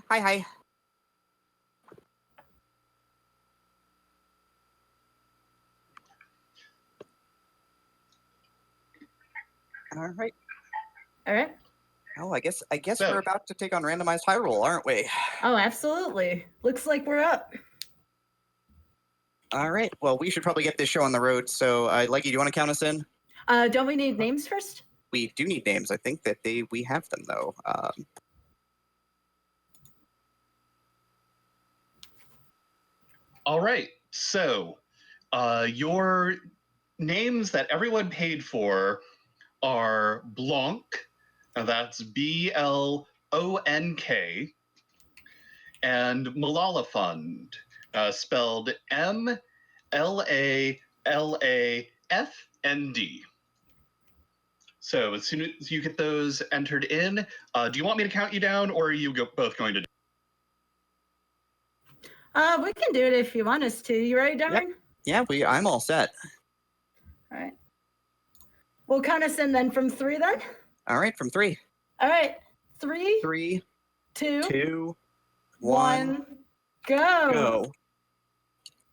Hi, hi. All right. All right. Oh, I guess So- we're about to take on randomized high roll, aren't we? Oh, absolutely. Looks like we're up. All right. Well, we should probably get this show on the road. So, Leggy, do you want to count us in? Don't we need names first? We do need names. I think that we have them though. All right. So, your names that everyone paid for are Blanc, and that's Blonk, and Malalafund, spelled Mlalafnd. So, as soon as you get those entered in, do you want me to count you down, or are you both going to do We can do it if you want us to. You ready, Demerine? Yeah, I'm all set. All right. We'll count us in then from 3 then. All right, from 3. All right. 3, 3, 2, 2, 1, go. go.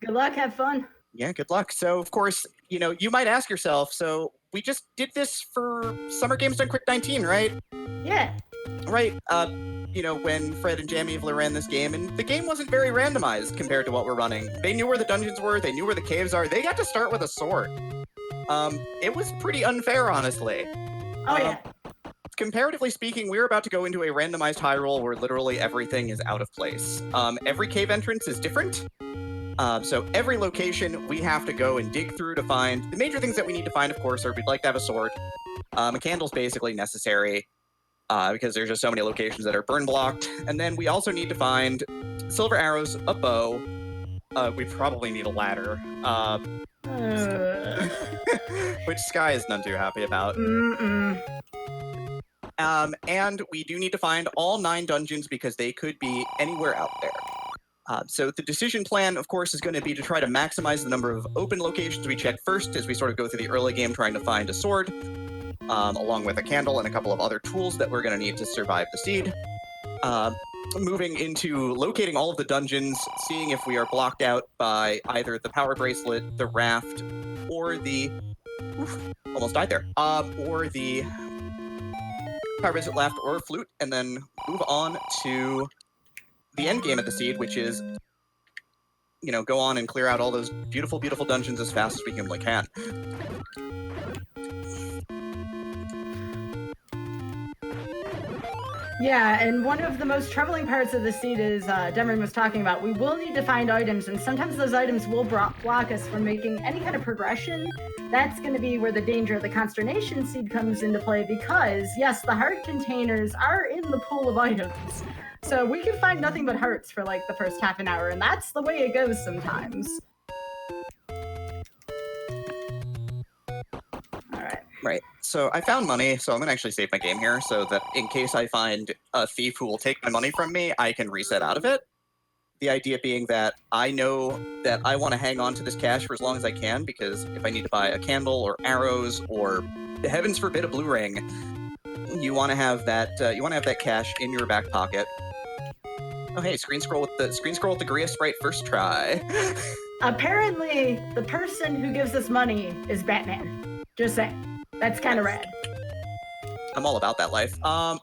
Good luck. Have fun. Yeah, good luck. So, of course, you might ask yourself, so we just did this for Summer Games Done Quick 19, right? Yeah. Right. When Fred and Jamivla ran this game, and the game wasn't very randomized compared to what we're running. They knew where the dungeons were, they knew where the caves are, they got to start with a sword. It was pretty unfair, honestly. Oh, yeah. Comparatively speaking, we're about to go into a randomized high roll where literally everything is out of place. Every cave entrance is different. So every location we have to go and dig through to find. The major things that we need to find, of course, are we'd like to have a sword. A candle's basically necessary because there's just so many locations that are burn blocked. And then we also need to find silver arrows, a bow. We probably need a ladder. Which Sky is none too happy about. And we do need to find all 9 dungeons because they could be anywhere out there. So the decision plan, of course, is going to be to try to maximize the number of open locations we check first as we sort of go through the early game trying to find a sword, along with a candle and a couple of other tools that we're going to need to survive the siege. Moving into locating all of the dungeons, seeing if we are blocked out by either the power bracelet, the raft, or the... almost died there. Or the power bracelet, raft, or flute, and then move on to the end game of the seed, which is, go on and clear out all those beautiful, beautiful dungeons as fast as we humanly can. Yeah, and one of the most troubling parts of the seed is Demerine was talking about. We will need to find items, and sometimes those items will block us from making any kind of progression. That's going to be where the danger of the consternation seed comes into play because, yes, the heart containers are in the pool of items. So we can find nothing but hearts for like the first half an hour, and that's the way it goes sometimes. Right. So I found money, so I'm going to actually save my game here so that in case I find a thief who will take my money from me, I can reset out of it. The idea being that I know that I want to hang on to this cash for as long as I can because if I need to buy a candle or arrows or, the heavens forbid, a blue ring, you want to have that. You want to have that cash in your back pocket. Oh hey, screen scroll with the Gria sprite first try. Apparently, the person who gives us money is Batman. Just saying. That's kind of rad. I'm all about that life. I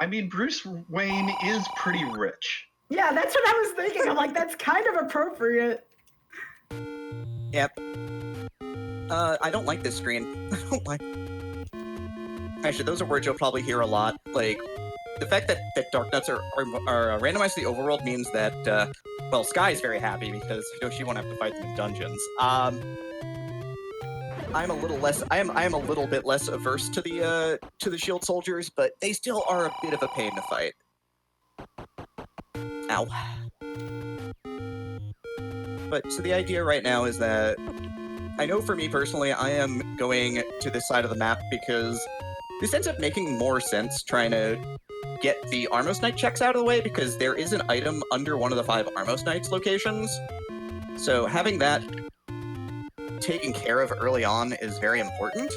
mean, Bruce Wayne is pretty rich. Yeah, that's what I was thinking. I'm like, that's kind of appropriate. Yep. I don't like this screen. I don't like... Actually, those are words you'll probably hear a lot. Like, the fact that Dark Nuts are randomized to the overworld means that, well, Sky's very happy because she won't have to fight them in dungeons. I am a little bit less averse to the shield soldiers, but they still are a bit of a pain to fight. Ow. But so the idea right now is that I know for me personally, I am going to this side of the map because this ends up making more sense trying to get the Armos Knight checks out of the way because there is an item under one of the 5 Armos Knights locations. So having that taken care of early on is very important.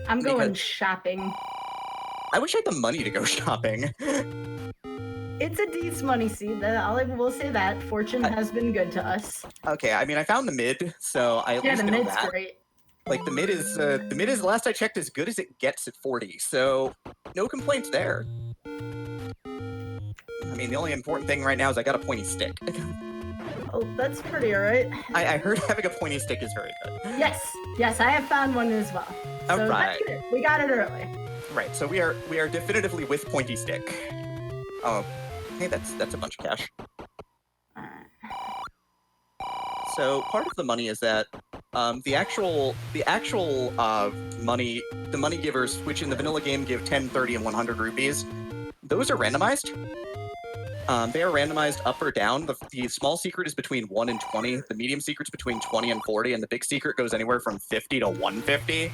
I'm going shopping. I wish I had the money to go shopping. It's a decent money seed. I will say that. Fortune has been good to us. Okay, I mean, I found the mid, so I at Yeah, least the know mid's that. great. Like, the mid is last I checked, as good as it gets at 40, so no complaints there. I mean, the only important thing right now is I got a pointy stick. Oh, that's pretty alright. I heard having a pointy stick is very good. Yes, I have found one as well. So All right. that's good. We got it early. Right, so we are definitively with pointy stick. Oh, hey, that's a bunch of cash. So part of the money is that the actual money, the money givers, which in the vanilla game give 10, 30, and 100 rupees, those are randomized. They are randomized up or down. The small secret is between 1 and 20. The medium secret's between 20 and 40, and the big secret goes anywhere from 50 to 150.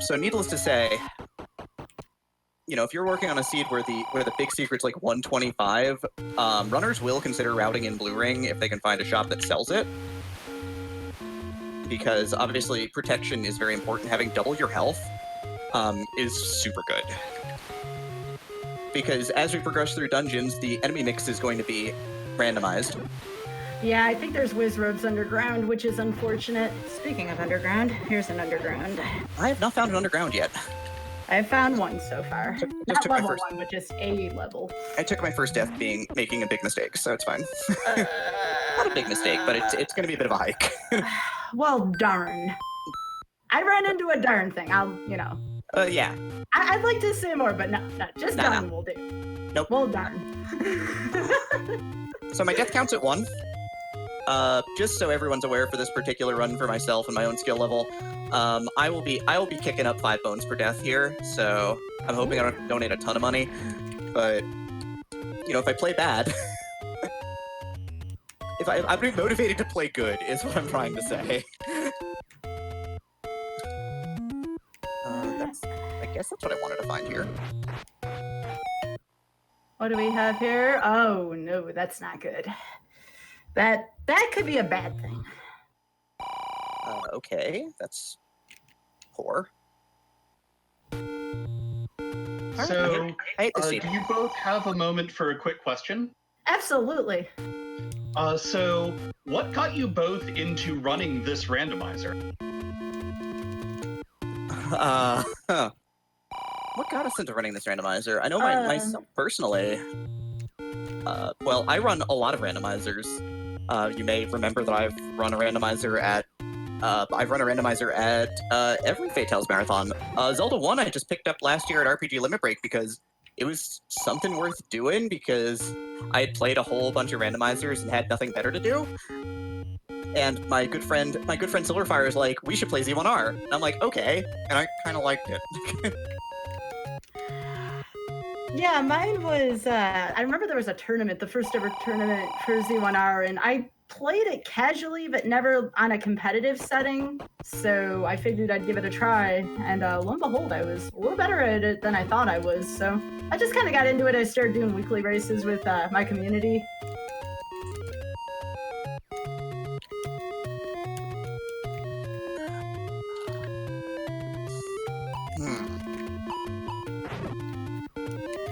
So needless to say, you know, if you're working on a seed where the big secret's like 125, runners will consider routing in Blue Ring if they can find a shop that sells it. Because obviously protection is very important. Having double your health is super good. Because as we progress through dungeons, the enemy mix is going to be randomized. Yeah, I think there's Wiz Robes underground, which is unfortunate. Speaking of underground, here's an underground. I have not found an underground yet. I've found one so far. Not took my level first. one, but just a level. I took my first death making a big mistake, so it's fine. Not a big mistake, but it's going to be a bit of a hike. Well, darn. I ran into a darn thing. Yeah. I'd like to say more, but no, just darn will do. Nope. Well, darn. So my death count's at 1. Just so everyone's aware for this particular run for myself and my own skill level, I will be kicking up 5 bones per death here, so I'm hoping I don't donate a ton of money. But you know, if I play bad, I'm being motivated to play good is what I'm trying to say. I guess that's what I wanted to find here. What do we have here? Oh no, that's not good. That could be a bad thing. Okay, that's poor. So, I hate this do you both have a moment for a quick question? Absolutely. So, what got you both into running this randomizer? What got us into running this randomizer? I know myself personally. Well, I run a lot of randomizers. You may remember that I've run a randomizer at every Fatales Marathon. Zelda 1 I just picked up last year at RPG Limit Break because it was something worth doing because I had played a whole bunch of randomizers and had nothing better to do. And my good friend Silverfire is like, we should play Z1R. And I'm like, okay. And I kind of liked it. Yeah, mine was, I remember there was a tournament, the first ever tournament for Z1R, and I played it casually, but never on a competitive setting, so I figured I'd give it a try, and lo and behold, I was a little better at it than I thought I was, so I just kind of got into it. I started doing weekly races with my community.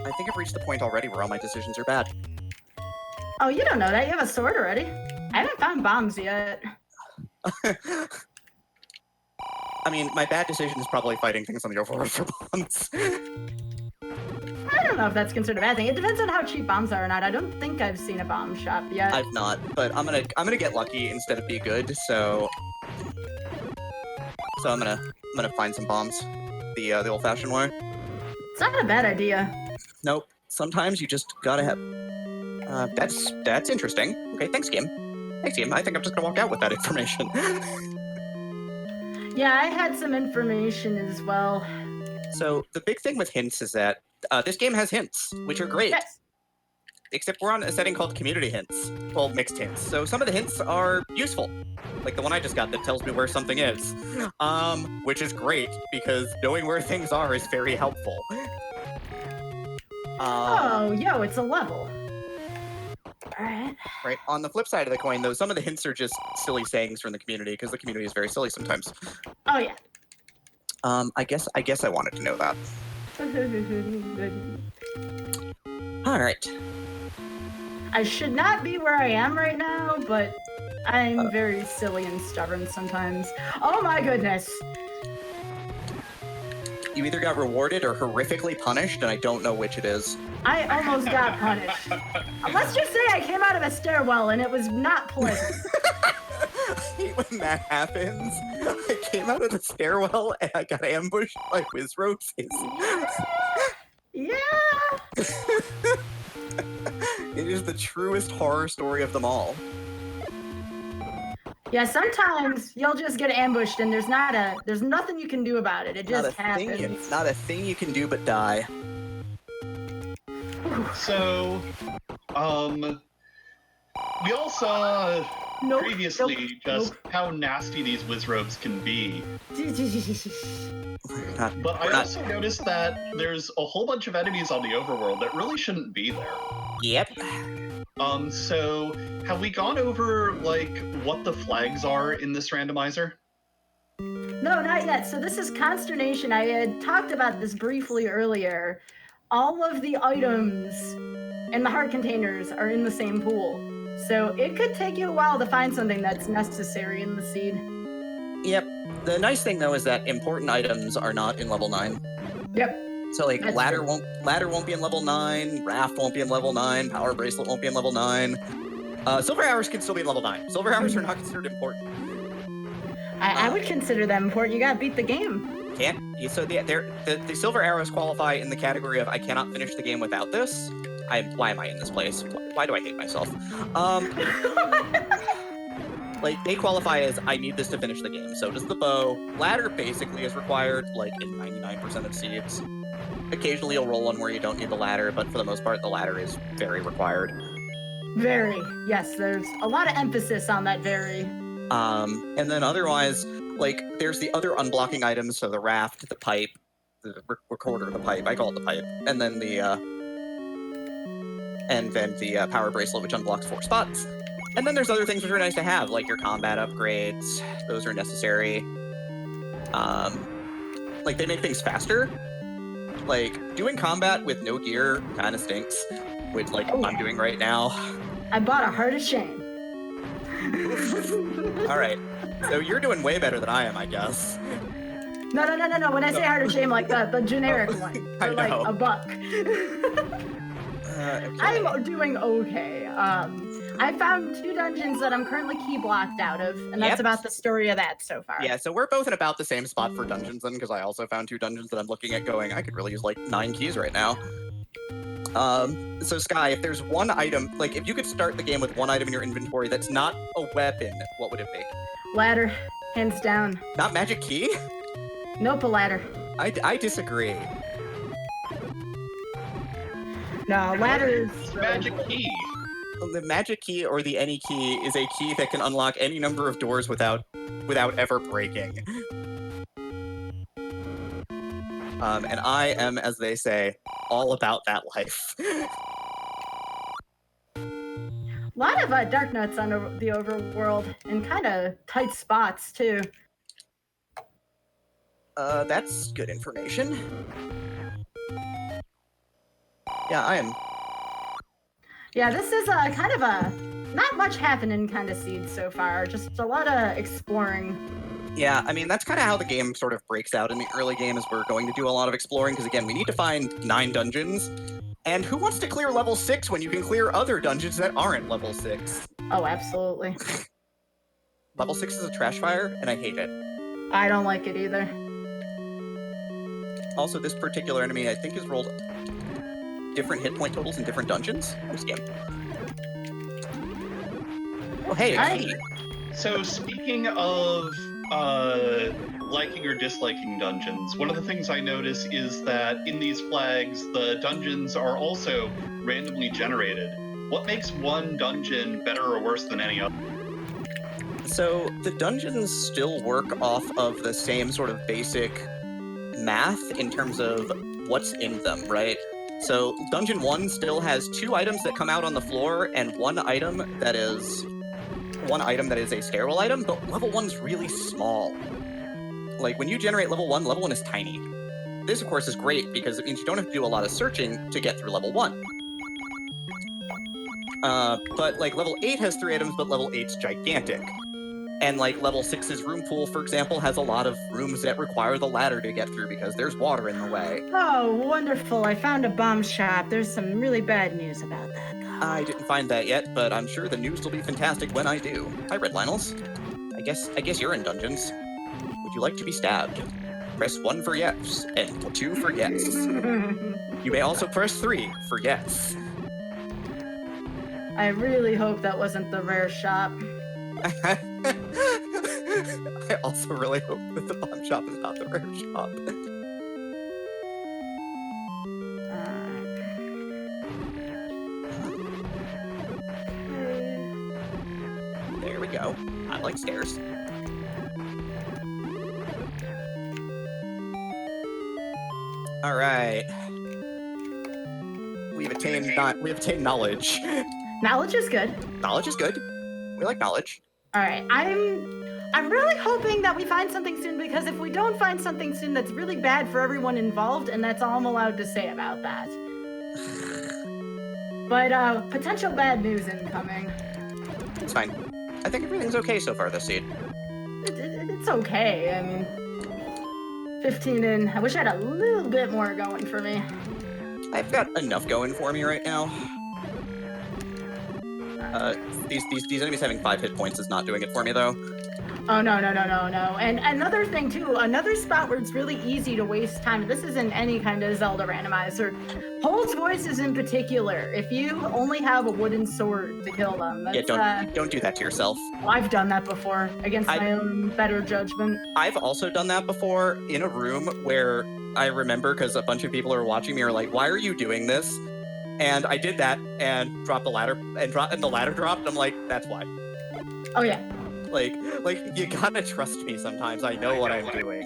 I think I've reached the point already where all my decisions are bad. Oh, you don't know that. You have a sword already. I haven't found bombs yet. I mean, my bad decision is probably fighting things on the overworld for bombs. I don't know if that's considered a bad thing. It depends on how cheap bombs are or not. I don't think I've seen a bomb shop yet. I've not, but I'm gonna get lucky instead of be good. So I'm gonna find some bombs the old-fashioned way. It's not a bad idea. Nope. Sometimes you just gotta have. That's interesting. Okay, thanks, game. Thanks, game. I think I'm just gonna walk out with that information. Yeah, I had some information as well. So the big thing with hints is that this game has hints, which are great. Yes. Except we're on a setting called community hints. Well, mixed hints. So some of the hints are useful. Like the one I just got that tells me where something is. Which is great, because knowing where things are is very helpful. Oh, yo, it's a level. Alright. Right. On the flip side of the coin, though, some of the hints are just silly sayings from the community, because the community is very silly sometimes. Oh, yeah. I guess I wanted to know that. All right. I should not be where I am right now, but I'm very silly and stubborn sometimes. Oh my goodness. You either got rewarded or horrifically punished, and I don't know which it is. I almost got punished. Let's just say I came out of a stairwell and it was not pleasant. I hate when that happens. I came out of the stairwell and I got ambushed by whiz ropes. Yeah. It is the truest horror story of them all. Yeah, sometimes you'll just get ambushed and there's nothing you can do about it. It just happens. Not a thing you can do but die. So, we all saw previously how nasty these wizrobes can be. But I also noticed that there's a whole bunch of enemies on the overworld that really shouldn't be there. Yep. So have we gone over, like, what the flags are in this randomizer? No, not yet. So this is Consternation. I had talked about this briefly earlier. All of the items in the heart containers are in the same pool. So it could take you a while to find something that's necessary in the seed. Yep. The nice thing, though, is that important items are not in level 9. Yep. So, like, That's ladder true. won't be in level 9, raft won't be in level 9, power bracelet won't be in level 9. Silver arrows can still be in level 9. Silver arrows are not considered important. I would consider them important. You gotta beat the game. Can't. So the silver arrows qualify in the category of I cannot finish the game without this. Why am I in this place? Why do I hate myself? Like, they qualify as I need this to finish the game. So does the bow. Ladder basically is required, like, in 99% of seeds. Occasionally you'll roll one where you don't need the ladder, but for the most part, the ladder is very required. Very. Yes, there's a lot of emphasis on that very. And then otherwise, like, there's the other unblocking items, so the raft, the pipe, the recorder, the pipe, I call it the pipe, and then the power bracelet, which unblocks 4 spots. And then there's other things which are nice to have, like your combat upgrades. Those are necessary. Like, they make things faster. Like, doing combat with no gear kind of stinks, which, like, I'm doing right now. I bought a Heart of Shame. Alright, so you're doing way better than I am, I guess. No. When I say Heart of Shame, like the generic one. I For like know. $1. Okay. I'm doing okay. I found 2 dungeons that I'm currently key blocked out of, and that's Yep. about the story of that so far. Yeah, so we're both in about the same spot for dungeons then, because I also found 2 dungeons that I'm looking at going, I could really use like 9 keys right now. So Sky, if there's one item, like if you could start the game with one item in your inventory that's not a weapon, what would it be? Ladder, hands down. Not magic key? Nope, a ladder. I disagree. No, ladder is Magic key. The magic key or the any key is a key that can unlock any number of doors without ever breaking. And I am, as they say, all about that life. A lot of dark nuts on the overworld in kind of tight spots too. That's good information. Yeah, I am. Yeah, this is kind of a not much happening kind of seed so far. Just a lot of exploring. Yeah, I mean, that's kind of how the game sort of breaks out in the early game, is we're going to do a lot of exploring, because again, we need to find 9 dungeons. And who wants to clear level 6 when you can clear other dungeons that aren't level 6? Oh, absolutely. Level 6 is a trash fire, and I hate it. I don't like it either. Also, this particular enemy, I think, has rolled different hit point totals in different dungeons. This game. Oh, hey, a key. So speaking of liking or disliking dungeons, one of the things I notice is that in these flags, the dungeons are also randomly generated. What makes one dungeon better or worse than any other? So the dungeons still work off of the same sort of basic math in terms of what's in them, right? So Dungeon 1 still has 2 items that come out on the floor and one item that is a stairwell item, but level 1's really small. Like, when you generate level 1 is tiny. This, of course, is great because it means you don't have to do a lot of searching to get through level 1. But, like, level 8 has 3 items, but level 8's gigantic. And, like, level 6's room pool, for example, has a lot of rooms that require the ladder to get through because there's water in the way. Oh, wonderful. I found a bomb shop. There's some really bad news about that, though. I didn't find that yet, but I'm sure the news will be fantastic when I do. Hi, Red Lionels. I guess you're in dungeons. Would you like to be stabbed? Press 1 for yes, and 2 for yes. You may also press 3 for yes. I really hope that wasn't the rare shop. I also really hope that the bomb shop is not the rare shop. There we go. I like stairs. All right. We've attained knowledge. Knowledge is good. Knowledge is good. We like knowledge. All right, I'm really hoping that we find something soon, because if we don't find something soon, that's really bad for everyone involved, and that's all I'm allowed to say about that. But potential bad news incoming. It's fine. I think everything's okay so far this seed. It's okay. I mean, 15 in. I wish I had a little bit more going for me. I've got enough going for me right now. These enemies having 5 hit points is not doing it for me, though. Oh, no. And another thing, too, another spot where it's really easy to waste time, this isn't any kind of Zelda randomizer. Pole's voices in particular, if you only have a wooden sword to kill them, that's, don't do that to yourself. I've done that before, against my own better judgment. I've also done that before in a room where I remember, because a bunch of people are watching me, are like, why are you doing this? And I did that and dropped the ladder, and the ladder dropped. I'm like, that's why. Oh yeah. Like you gotta trust me sometimes. I know what I'm doing.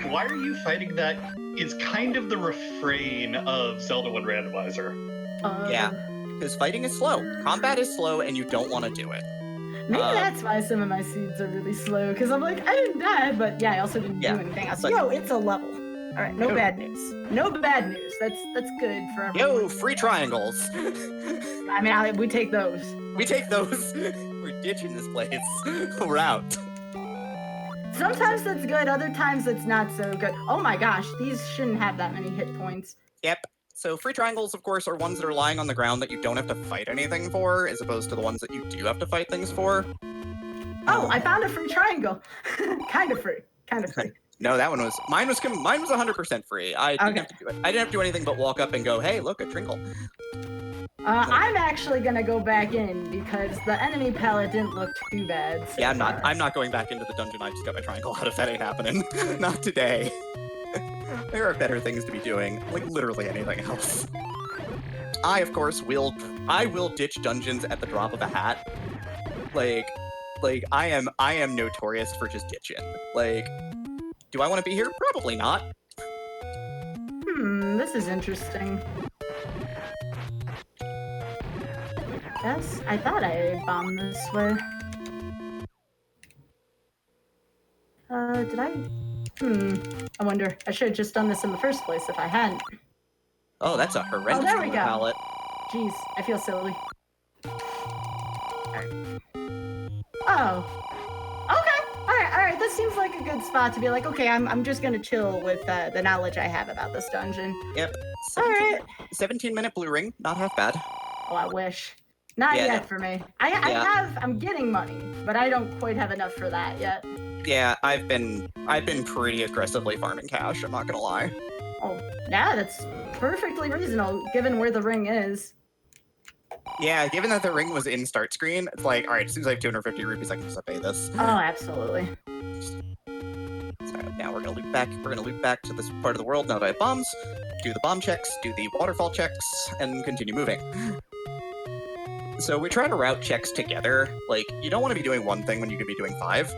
Why are you fighting that is kind of the refrain of Zelda 1 Randomizer. Yeah, because fighting is slow. Combat is slow, and you don't want to do it. Maybe that's why some of my seeds are really slow, because I'm like, I didn't die, but yeah, I also didn't do anything else. But, yo, it's a level. All right, no bad news. No bad news. That's good for everyone. Yo, free triangles. I mean, we take those. We take those. We're ditching this place. We're out. Sometimes that's good, other times it's not so good. Oh my gosh, these shouldn't have that many hit points. Yep. So free triangles, of course, are ones that are lying on the ground that you don't have to fight anything for, as opposed to the ones that you do have to fight things for. Oh, I found a free triangle. Kind of free. No, that one was mine was 100% free. I didn't have to do it. I didn't have to do anything but walk up and go, hey, look, a trinkle. I'm actually gonna go back in because the enemy palette didn't look too bad. So yeah, I'm not going back into the dungeon. I just got my triangle out. If that ain't happening, not today. There are better things to be doing, like literally anything else. I, of course, will ditch dungeons at the drop of a hat. Like I am notorious for just ditching. Like, do I want to be here? Probably not. This is interesting. I thought I bombed this way. Did I? I wonder. I should have just done this in the first place if I hadn't. Oh, that's a horrendous there we go. palette. Jeez, I feel silly. Alright. Oh. Okay. Alright. This seems like a good spot to be like, okay, I'm just gonna chill with the knowledge I have about this dungeon. Yep. Alright. 17-minute blue ring, not half bad. Oh, I wish. Not yet for me. I'm getting money, but I don't quite have enough for that yet. Yeah, I've been pretty aggressively farming cash, I'm not gonna lie. Oh, yeah, that's perfectly reasonable, given where the ring is. Yeah, given that the ring was in start screen, it's like, alright, as soon as I have 250 rupees, I can just pay this. Oh, absolutely. So now we're gonna loop back to this part of the world now that I have bombs, do the bomb checks, do the waterfall checks, and continue moving. So we try to route checks together. Like, you don't want to be doing one thing when you could be doing 5.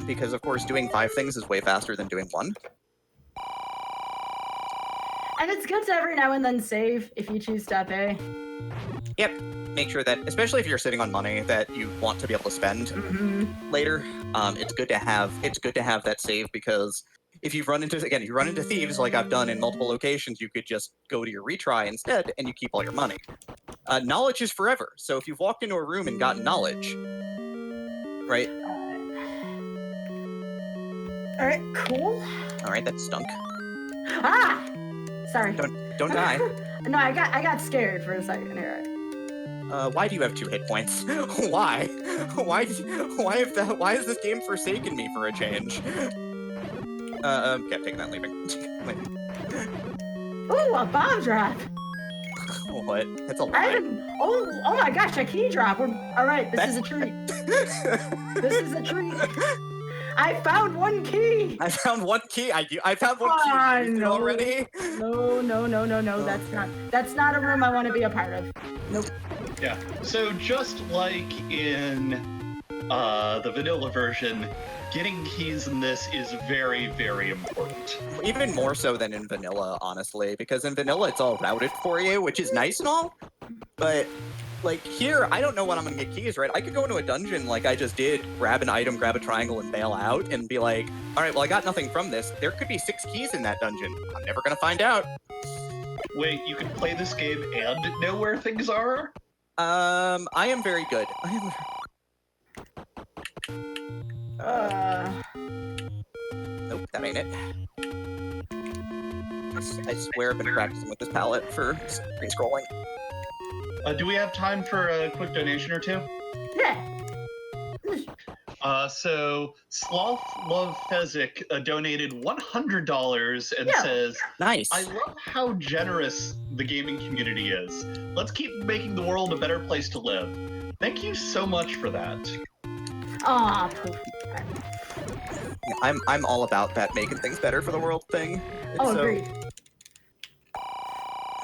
Because, of course, doing 5 things is way faster than doing 1. And it's good to every now and then save if you choose to pay. Yep. Make sure that, especially if you're sitting on money that you want to be able to spend later, it's good to have that save, because if you run into thieves like I've done in multiple locations, you could just go to your retry instead and you keep all your money. Knowledge is forever, so if you've walked into a room and gotten knowledge, right? All right, cool. All right, that stunk. Ah, sorry. Don't die. No, I got scared for a second here. Why do you have 2 hit points? Why? Why has this game forsaken me for a change? Okay, I'm taking that, leaving. Ooh, a bomb drop. What? That's a lie. Oh my gosh, a key drop. All right, this is a treat. This is a treat. I found 1 key. I found 1 key. I found 1 key. You used it already? No. That's not a room I want to be a part of. Nope. Yeah. So just like in the vanilla version, getting keys in this is very, very important. Even more so than in vanilla, honestly, because in vanilla it's all routed for you, which is nice and all, but like here, I don't know when I'm gonna get keys, right? I could go into a dungeon like I just did, grab an item, grab a triangle, and bail out, and be like, all right, well, I got nothing from this. There could be 6 keys in that dungeon. I'm never gonna find out. Wait, you can play this game and know where things are? I am very good. Nope, that ain't it. I swear I've been practicing with this palette for screen scrolling. Do we have time for a quick donation or 2? Yeah. So Sloth Love Fezzik donated $100 and says, Nice. I love how generous the gaming community is. Let's keep making the world a better place to live. Thank you so much for that. Aw, I'm all about that making things better for the world thing. oh, So- agreed.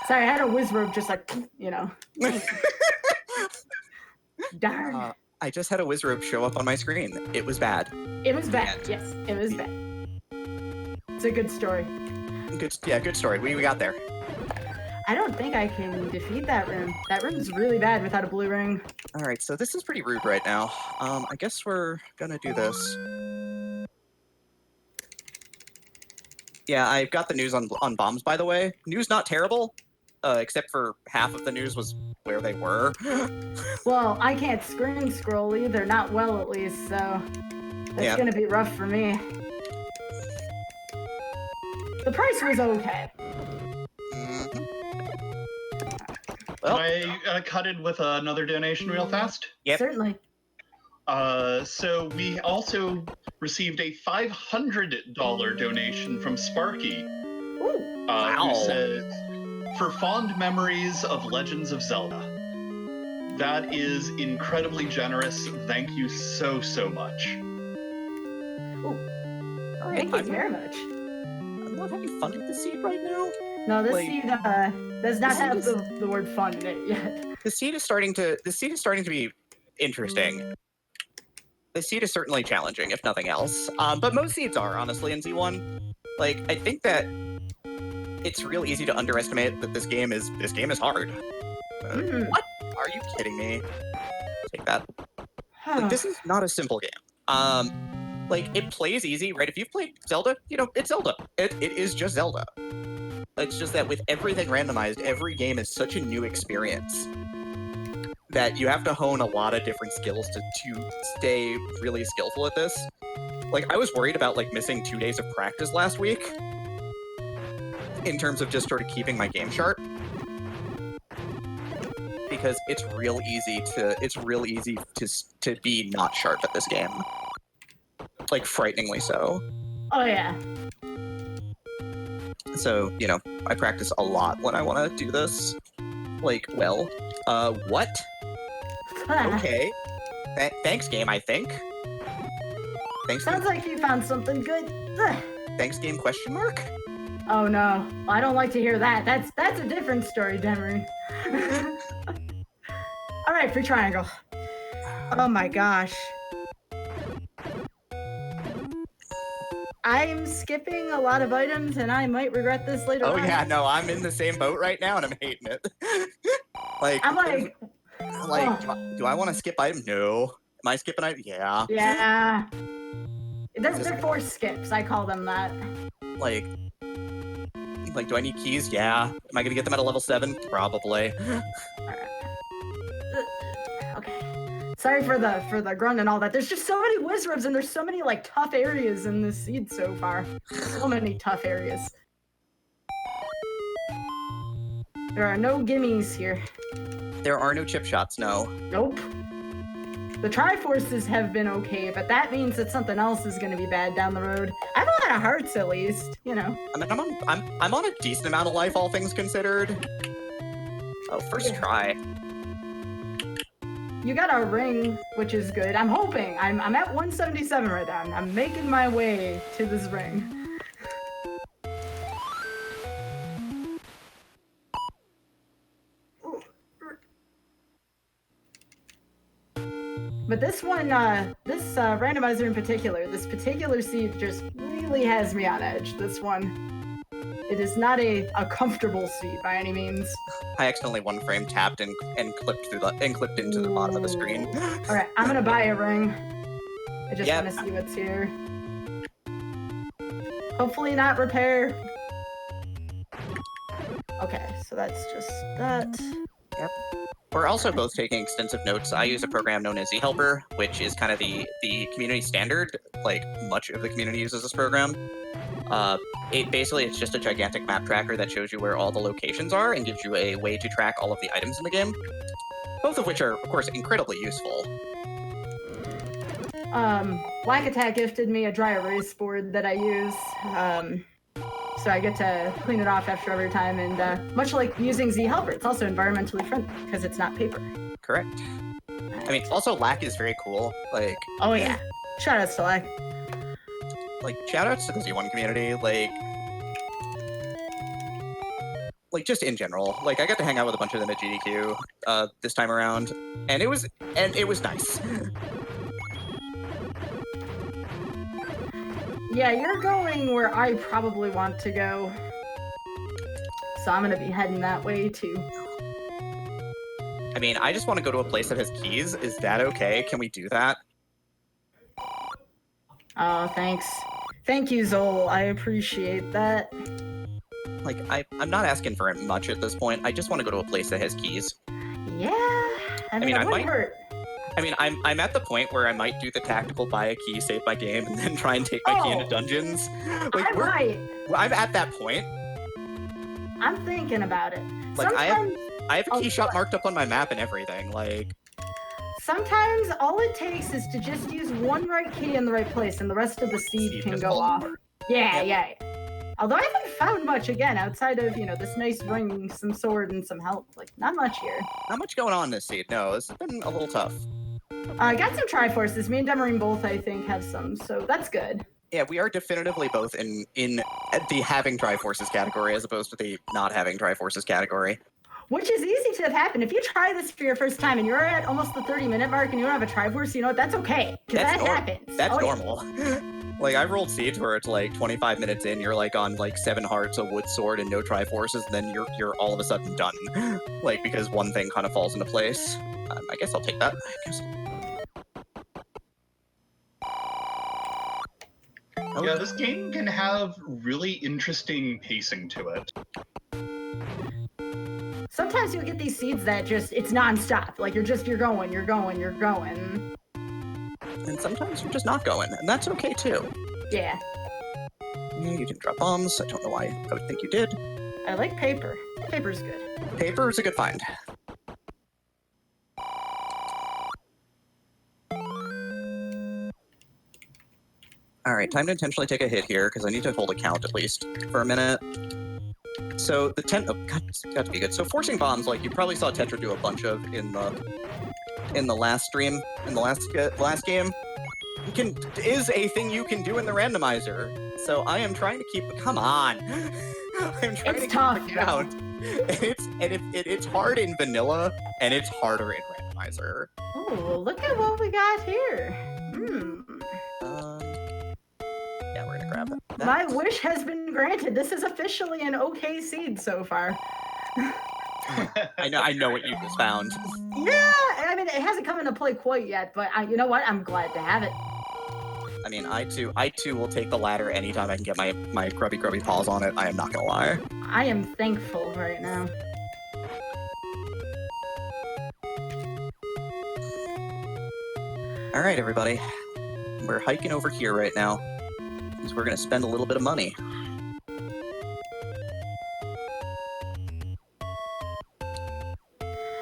Sorry, I had a whiz robe just like, Darn. I just had a wizrobe show up on my screen. It was bad. It was bad. Yes, it was bad. It's a good story. Good story. We got there. I don't think I can defeat that room. That room's really bad without a blue ring. All right, so this is pretty rude right now. I guess we're gonna do this. Yeah, I've got the news on bombs, by the way. News not terrible, except for half of the news was where they were. Well, I can't screen scroll either, not well at least, so that's gonna be rough for me. The price was okay. Well, Can I cut in with another donation real fast? Yep. Certainly. So we also received a $500 donation from Sparky. Ooh. Who says, for fond memories of Legends of Zelda. That is incredibly generous. Thank you so much. Ooh. all right, Thank you very much. I'm not having fun with the seed right now. No, this Like, seed does not this seed have is- the word fun in it yet. The seed is starting to be interesting. The seed is certainly challenging, if nothing else. But most seeds are, honestly, in Z1. Like, I think that it's real easy to underestimate that this game is hard. What? Are you kidding me? Take that. Like, this is not a simple game. Like, it plays easy, right? If you've played Zelda, it's Zelda. It is just Zelda. It's just that with everything randomized, every game is such a new experience that you have to hone a lot of different skills to stay really skillful at this. Like, I was worried about, like, missing 2 days of practice last week in terms of just sort of keeping my game sharp. Because it's real easy to be not sharp at this game. Like, frighteningly so. Oh yeah. So, I practice a lot when I want to do this. Like, well, what? Okay. Thanks, game, I think. Thanks, Sounds like you found something good. thanks, game, question mark? Oh no, I don't like to hear that. That's a different story, Demerine. All right, free triangle. Oh my gosh. I'm skipping a lot of items, and I might regret this later on. Oh yeah, no, I'm in the same boat right now, and I'm hating it. Like, I'm like, do I want to skip item? No. Am I skipping item? Yeah. yeah. They're force skips. I call them that. Like, do I need keys? Yeah. Am I gonna get them at a level 7? Probably. Okay. Sorry for the grunt and all that. There's just so many wizards and there's so many like tough areas in this seed so far. So many tough areas. There are no gimmies here. There are no chip shots, no. Nope. The Triforces have been okay, but that means that something else is going to be bad down the road. I have a lot of hearts, at least, you know. I mean, I'm on a decent amount of life, all things considered. Oh, first try. You got a ring, which is good. I'm hoping. I'm at 177 right now. I'm making my way to this ring. But this one, this randomizer in particular, this particular seed just really has me on edge. This one, it is not a comfortable seed by any means. I accidentally one frame tapped and clipped into the bottom of the screen. All right, I'm gonna buy a ring. I just want to see what's here. Hopefully not repair. Okay, so that's just that. Yep. We're also both taking extensive notes. I use a program known as zHelper, which is kind of the community standard. Like, much of the community uses this program. It's just a gigantic map tracker that shows you where all the locations are and gives you a way to track all of the items in the game. Both of which are, of course, incredibly useful. Whack Attack gifted me a dry erase board that I use. So I get to clean it off after every time, and much like using zHelper, it's also environmentally friendly because it's not paper. Correct. I mean, also Lack is very cool. Like, oh yeah, shoutouts to Lack. Like, shoutouts to the Z1 community. Like just in general. Like, I got to hang out with a bunch of them at GDQ this time around, and it was nice. Yeah, you're going where I probably want to go. So I'm gonna be heading that way too. I mean, I just want to go to a place that has keys. Is that okay? Can we do that? Oh, thanks. Thank you, Zol. I appreciate that. Like, I'm not asking for much at this point. I just want to go to a place that has keys. Yeah, I mean it wouldn't hurt. I mean, I'm at the point where I might do the tactical buy a key, save my game, and then try and take my key into dungeons. Like, I'm at that point. I'm thinking about it. Like, I have a key shop marked up on my map and everything. Like, sometimes all it takes is to just use one right key in the right place, and the rest of the seed can go off. Yeah. Although I haven't found much again outside of, this nice ring, some sword, and some health. Like, not much here. Not much going on this seed. No, this has been a little tough. I got some Triforces. Me and Demerine both, I think, have some, so that's good. Yeah, we are definitively both in the having Triforces category as opposed to the not having Triforces category. Which is easy to have happened. If you try this for your first time and you're at almost the 30-minute mark and you don't have a Triforce, you know what? That's okay, because that happens. That's normal. Like, I've rolled seeds where it's like 25 minutes in, you're like on like 7 hearts, a wood sword, and no Triforces, and then you're all of a sudden done. Like, because one thing kind of falls into place. I guess I'll take that. Yeah, this game can have really interesting pacing to it. Sometimes you'll get these seeds that it's non-stop. Like, you're going. And sometimes you're just not going, and that's okay too. Yeah. You didn't drop bombs. I don't know why I would think you did. I like paper. Paper's good. Paper is a good find. Alright, time to intentionally take a hit here, because I need to hold a count at least for a minute. So the oh god, it's got to be good. So forcing bombs, like you probably saw Tetra do a bunch of in the last stream, in the last game, is a thing you can do in the randomizer. So I am trying to keep. Come on, I'm trying to keep the count. And it's hard in vanilla, and it's harder in randomizer. Oh, look at what we got here. Yeah, we're gonna grab that. My wish has been granted. This is officially an okay seed so far. I know what you just found. Yeah, I mean, it hasn't come into play quite yet, but you know what? I'm glad to have it. I mean, I too will take the ladder anytime I can get my grubby paws on it. I am not gonna lie. I am thankful right now. All right, everybody. We're hiking over here right now because we're gonna spend a little bit of money.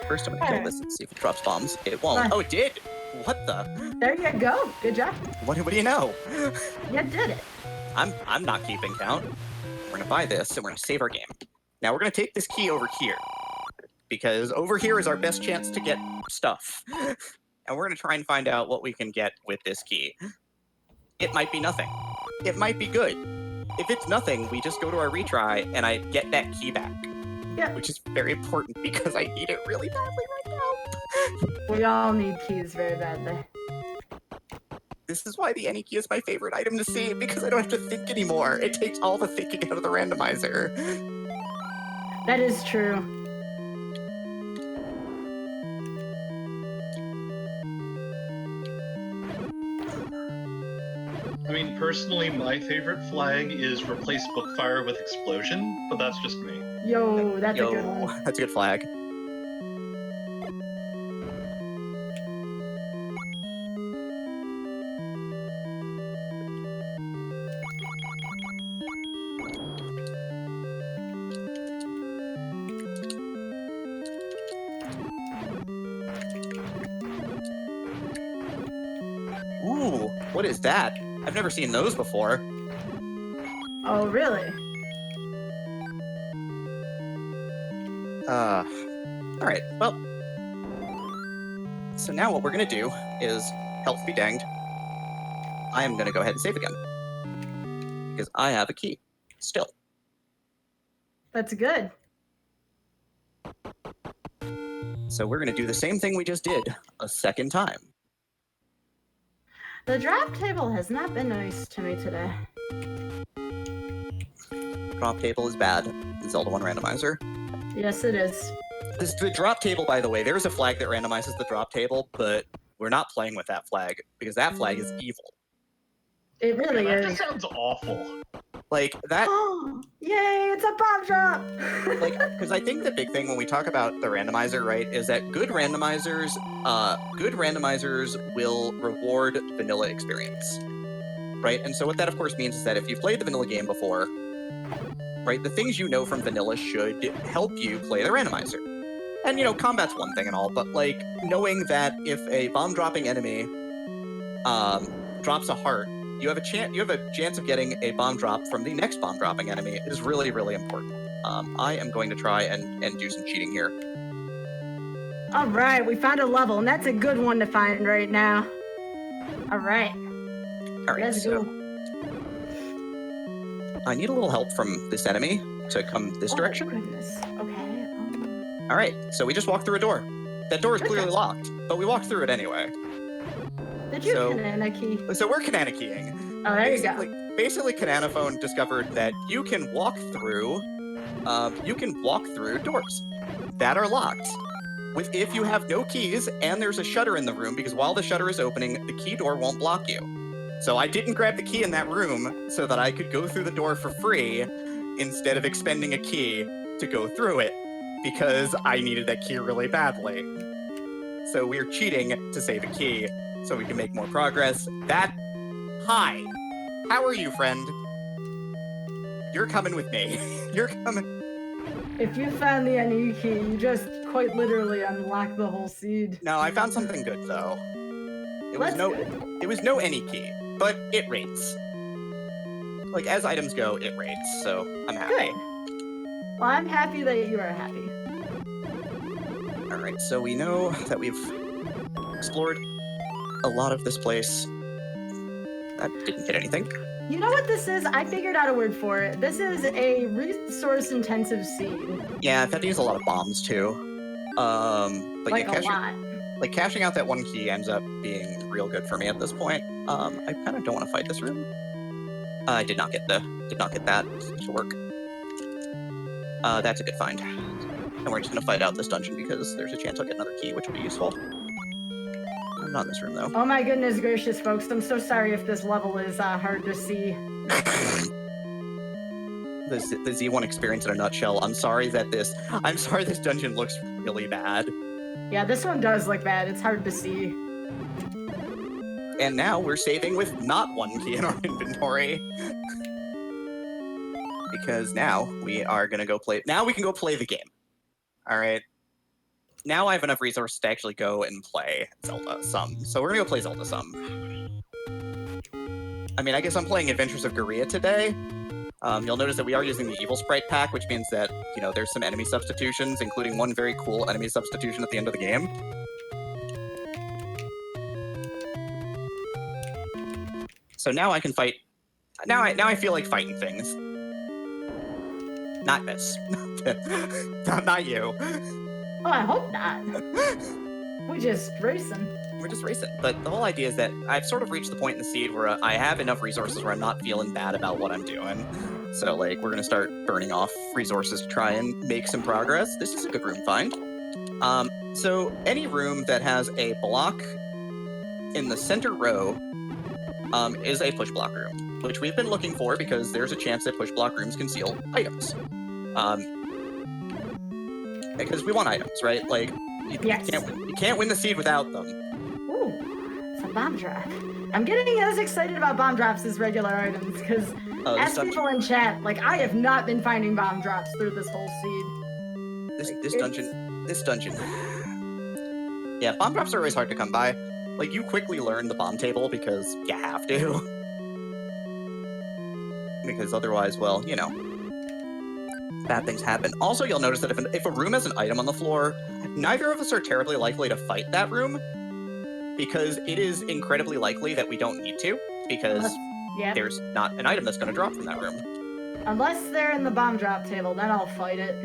First, I'm gonna kill this and see if it drops bombs. It won't. Oh, it did! What the? There you go. Good job. What do you know? You did it. I'm not keeping count. We're gonna buy this and we're gonna save our game. Now we're gonna take this key over here because over here is our best chance to get stuff. And we're gonna try and find out what we can get with this key. It might be nothing. It might be good. If it's nothing, we just go to our retry and I get that key back. Yeah. Which is very important because I need it really badly right now. We all need keys very badly. This is why the any key is my favorite item to save, because I don't have to think anymore. It takes all the thinking out of the randomizer. That is true. I mean, personally, my favorite flag is replace bookfire with explosion, but that's just me. Yo, that's a good one. That's a good flag. Ooh, what is that? I've never seen those before. Oh, really? Alright, well. So now what we're gonna do is, health be danged, I am gonna go ahead and save again. Because I have a key. Still. That's good. So we're gonna do the same thing we just did a second time. The drop table has not been nice to me today. Drop table is bad in Zelda 1 Randomizer. Yes, it is. The drop table, by the way, there's a flag that randomizes the drop table, but we're not playing with that flag because that flag is evil. It really That is. just sounds awful. Like that. Oh, yay! It's a bomb drop. Like, because I think the big thing when we talk about the randomizer, right, is that good randomizers will reward vanilla experience, right? And so what that, of course, means is that if you've played the vanilla game before, right, the things you know from vanilla should help you play the randomizer. And, you know, combat's one thing and all, but, like, knowing that if a bomb-dropping enemy drops a heart, you have a chance of getting a bomb drop from the next bomb-dropping enemy is really, really important. I am going to try and do some cheating here. All right, we found a level, and that's a good one to find right now. All right. All right, Let's so go. I need a little help from this enemy to come this direction. Oh, goodness. Okay. All right, so we just walked through a door. That door is Okay. clearly locked, but we walked through it anyway. Did you So- banana key? So we're Kanana keying. Oh, there you go. Basically, Kananaphone discovered that you can walk through doors that are locked. If you have no keys and there's a shutter in the room, because while the shutter is opening, the key door won't block you. So I didn't grab the key in that room so that I could go through the door for free instead of expending a key to go through it, because I needed that key really badly. So we're cheating to save a key so we can make more progress. Hi. How are you, friend? You're coming with me. You're coming. If you found the NE key, you just quite literally unlock the whole seed. No, I found something good though. It was no any key, but it rates. Like as items go, it rates. So I'm happy. Good. Well, I'm happy that you are happy. All right. So we know that we've explored a lot of this place. That didn't hit anything. You know what this is? I figured out a word for it. This is a resource-intensive seed. Yeah, I've had to use a lot of bombs too. But Like yeah, a lot. like cashing out that one key ends up being real good for me at this point. I kind of don't want to fight this room. I did not get that to work. That's a good find. And we're just gonna fight out this dungeon because there's a chance I'll get another key, which will be useful. I'm not in this room though. Oh my goodness gracious, folks! I'm so sorry if this level is hard to see. The Z1 experience in a nutshell. I'm sorry this dungeon looks really bad. Yeah, this one does look bad. It's hard to see. And now we're saving with not one key in our inventory. Because now we are gonna go play. Now we can go play the game. All right. Now I have enough resources to actually go and play Zelda some. So we're gonna go play Zelda some. I mean, I guess I'm playing Adventures of Guria today. You'll notice that we are using the Evil Sprite pack, which means that, you know, there's some enemy substitutions, including one very cool enemy substitution at the end of the game. So now I can fight. Now I feel like fighting things. Not this. not you. Oh, I hope not. We're just racing. We're just racing. But the whole idea is that I've sort of reached the point in the seed where I have enough resources where I'm not feeling bad about what I'm doing. So, like, we're gonna start burning off resources to try and make some progress. This is a good room find. So any room that has a block in the center row is a push block room, which we've been looking for because there's a chance that push block rooms conceal items. Because we want items, right? Like, you can't win the seed without them. Ooh, it's a bomb drop. I'm getting as excited about bomb drops as regular items, because as people in chat, like, I have not been finding bomb drops through this whole seed. This dungeon. Yeah, bomb drops are always hard to come by. Like, you quickly learn the bomb table because you have to. Because otherwise, well, you know, bad things happen. Also, you'll notice that if a room has an item on the floor, neither of us are terribly likely to fight that room, because it is incredibly likely that we don't need to, because there's not an item that's going to drop from that room. Unless they're in the bomb drop table, then I'll fight it.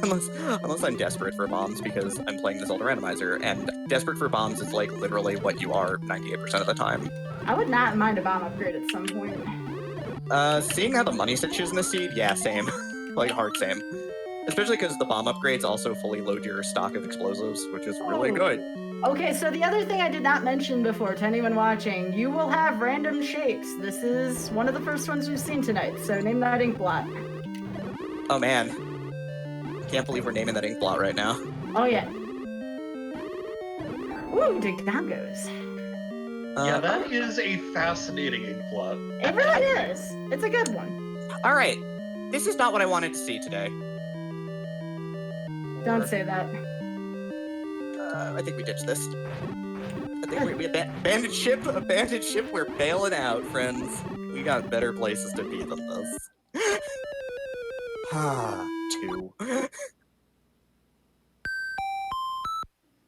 Unless I'm desperate for bombs because I'm playing the Zelda Randomizer, and desperate for bombs is like literally what you are 98% of the time. I would not mind a bomb upgrade at some point. Seeing how the money stitches in the seed, yeah, same. Like, hard same. Especially because the bomb upgrades also fully load your stock of explosives, which is really good. Okay, so the other thing I did not mention before to anyone watching, you will have random shapes. This is one of the first ones we've seen tonight, so name that ink blot. Oh man. I can't believe we're naming that ink blot right now. Oh yeah. Ooh, Digdongos. Yeah, that is a fascinating ink plot. It really is. It's a good one. Alright. This is not what I wanted to see today. Don't say that. I think we ditched this. I think we abandoned ship. We're bailing out, friends. We got better places to be than this. Two.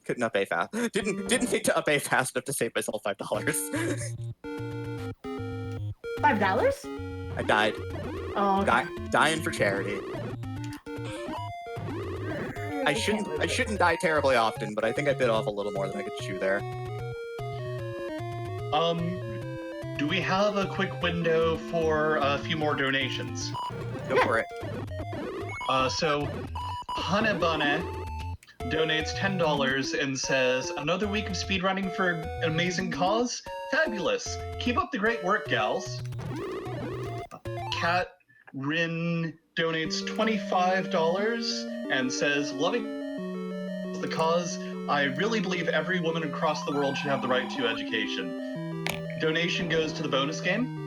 Couldn't up A fast. Didn't think to up A fast enough to save myself $5. $5? I died. Oh, okay. Dying for charity. I shouldn't die terribly often, but I think I bit off a little more than I could chew there. Do we have a quick window for a few more donations? Go for it. So Hanebane donates $10 and says, "Another week of speedrunning for an amazing cause? Fabulous! Keep up the great work, gals." Kat Rin donates $25 and says, "Loving the cause, I really believe every woman across the world should have the right to education." Donation goes to the bonus game.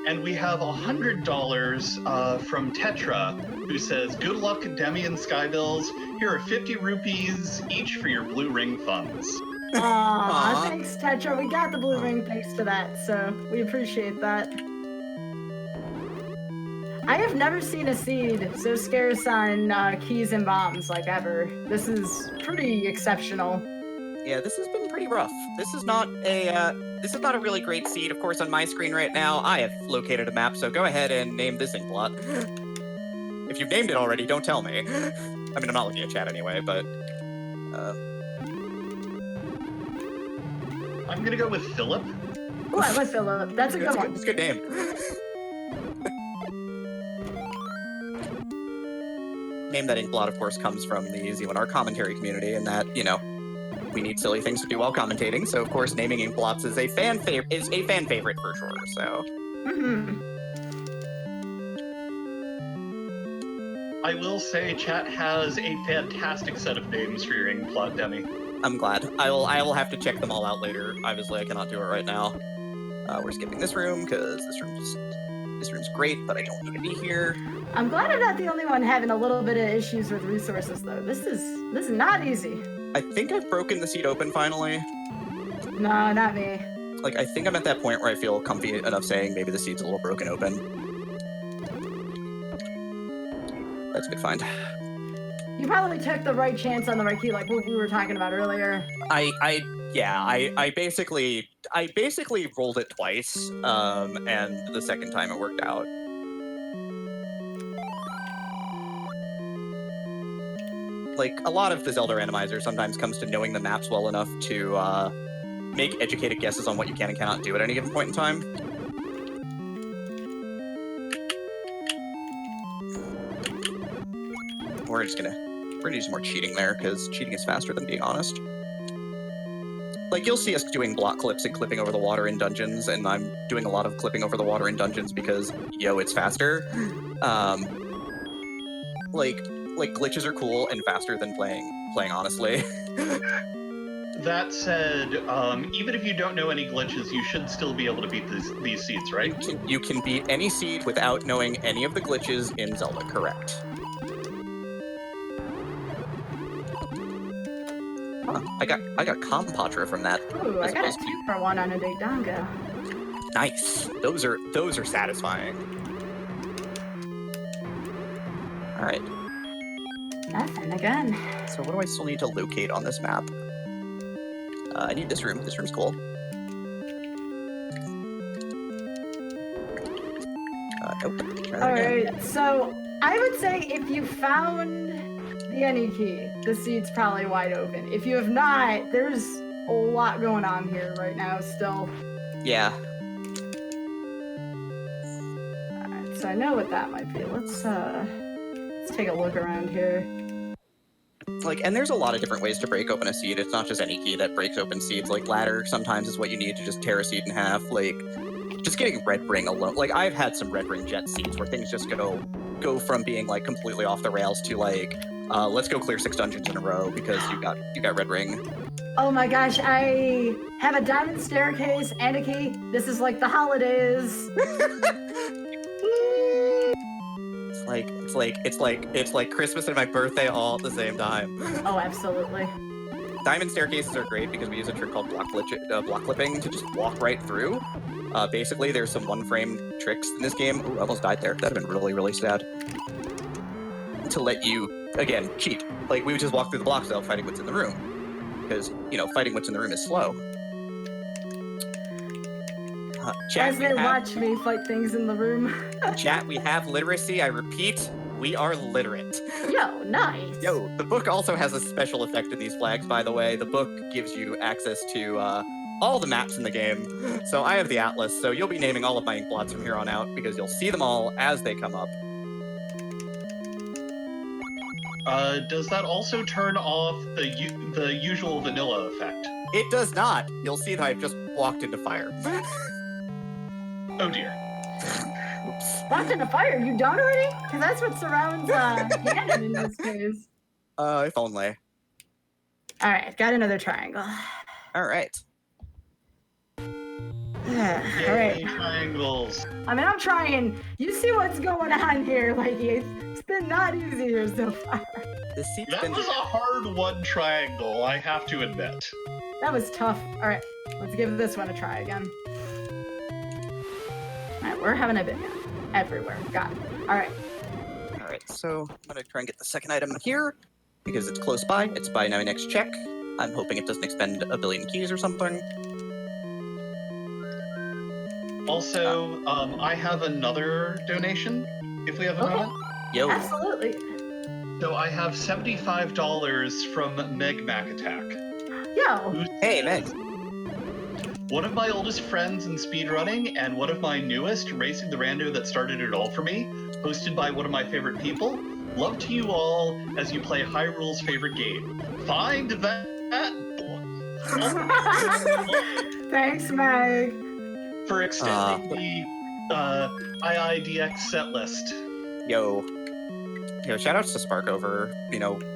And we have $100 from Tetra, who says, "Good luck, Demi and Skybilz. Here are 50 rupees each for your blue ring funds." Aww, thanks, Tetra. We got the blue ring thanks to that, so we appreciate that. I have never seen a seed so scarce on keys and bombs like ever. This is pretty exceptional. Yeah, this has been pretty rough. This is not a really great seed. Of course, on my screen right now, I have located a map, so go ahead and name this ink blot. If you've named it already, don't tell me. I mean, I'm not looking at chat anyway, but... I'm gonna go with Philip. Ooh, I like Philip. That's a good one. It's a good name. name that Inkblot, of course, comes from the Z1R commentary community, and that, you know, we need silly things to do while commentating. So, of course, naming Inkblots is a fan favorite for sure. So, I will say, chat has a fantastic set of names for your Inkblot, Demi. I'm glad. I will have to check them all out later. Obviously, I cannot do it right now. We're skipping this room because this room's great, but I don't need to be here. I'm glad I'm not the only one having a little bit of issues with resources, though. This is not easy. I think I've broken the seat open finally. No, not me. Like, I think I'm at that point where I feel comfy enough saying maybe the seat's a little broken open. That's a good find. You probably took the right chance on the right key, like what we were talking about earlier. I basically rolled it twice, and the second time it worked out. Like, a lot of the Zelda randomizer sometimes comes to knowing the maps well enough to make educated guesses on what you can and cannot do at any given point in time. We're gonna do some more cheating there, because cheating is faster than being honest. Like, you'll see us doing block clips and clipping over the water in dungeons, and I'm doing a lot of clipping over the water in dungeons because, yo, it's faster. Like glitches are cool and faster than playing honestly. That said, even if you don't know any glitches, you should still be able to beat these seeds, right? You can beat any seed without knowing any of the glitches in Zelda, correct. Huh, I got Compatra from that. Ooh, I got a 2-for-1 on a Dodongo. Nice. Those are satisfying. All right. Nothing again. So what do I still need to locate on this map? I need this room. This room's cool. Nope. All right. So I would say if you found the any key, the seat's probably wide open. If you have not, there's a lot going on here right now still. Yeah. Alright, so I know what that might be. Let's take a look around here. Like, and there's a lot of different ways to break open a seed. It's not just any key that breaks open seeds. Like, ladder sometimes is what you need to just tear a seed in half. Like, just getting red ring alone. Like, I've had some red ring jet seeds where things just go from being like completely off the rails to like, let's go clear 6 dungeons in a row because you got red ring. Oh my gosh, I have a diamond staircase and a key. This is like the holidays. It's like Christmas and my birthday all at the same time. Oh, absolutely. Diamond staircases are great because we use a trick called block clipping to just walk right through. Basically, there's some one-frame tricks in this game. Ooh, I almost died there. That'd have been really, really sad. To let you, again, cheat. Like, we would just walk through the blocks without fighting what's in the room. Because, you know, fighting what's in the room is slow. Chat, As they watch me fight things in the room. Chat, we have literacy. I repeat, we are literate. Yo, nice. Yo, the book also has a special effect in these flags, by the way. The book gives you access to all the maps in the game. So I have the atlas, so you'll be naming all of my Inkblots from here on out because you'll see them all as they come up. Does that also turn off the usual vanilla effect? It does not. You'll see that I've just walked into fire. Oh dear. Oops. Walked into fire, you done already? Because that's what surrounds Ganon in this case. If only. Alright, got another triangle. Alright. Alright. Triangles. I mean, I'm trying. You see what's going on here, Leggy. It's been not easy here so far. The seat's That been... was a hard one triangle, I have to admit. That was tough. Alright, let's give this one a try again. Alright, we're having a bit everywhere. Got it. Alright. Alright, so I'm gonna try and get the second item here because it's close by. It's by my next check. I'm hoping it doesn't expend a billion keys or something. Also, I have another donation, if we have a moment. Yo. Absolutely. So I have $75 from Meg Mac Attack. Yo. Hey, Meg. One of my oldest friends in speedrunning and one of my newest, Racing the Rando that started it all for me, hosted by one of my favorite people. Love to you all as you play Hyrule's favorite game. Find that book. Thanks, Meg. For extending the IIDX set list. Yo, shout outs to Sparkover.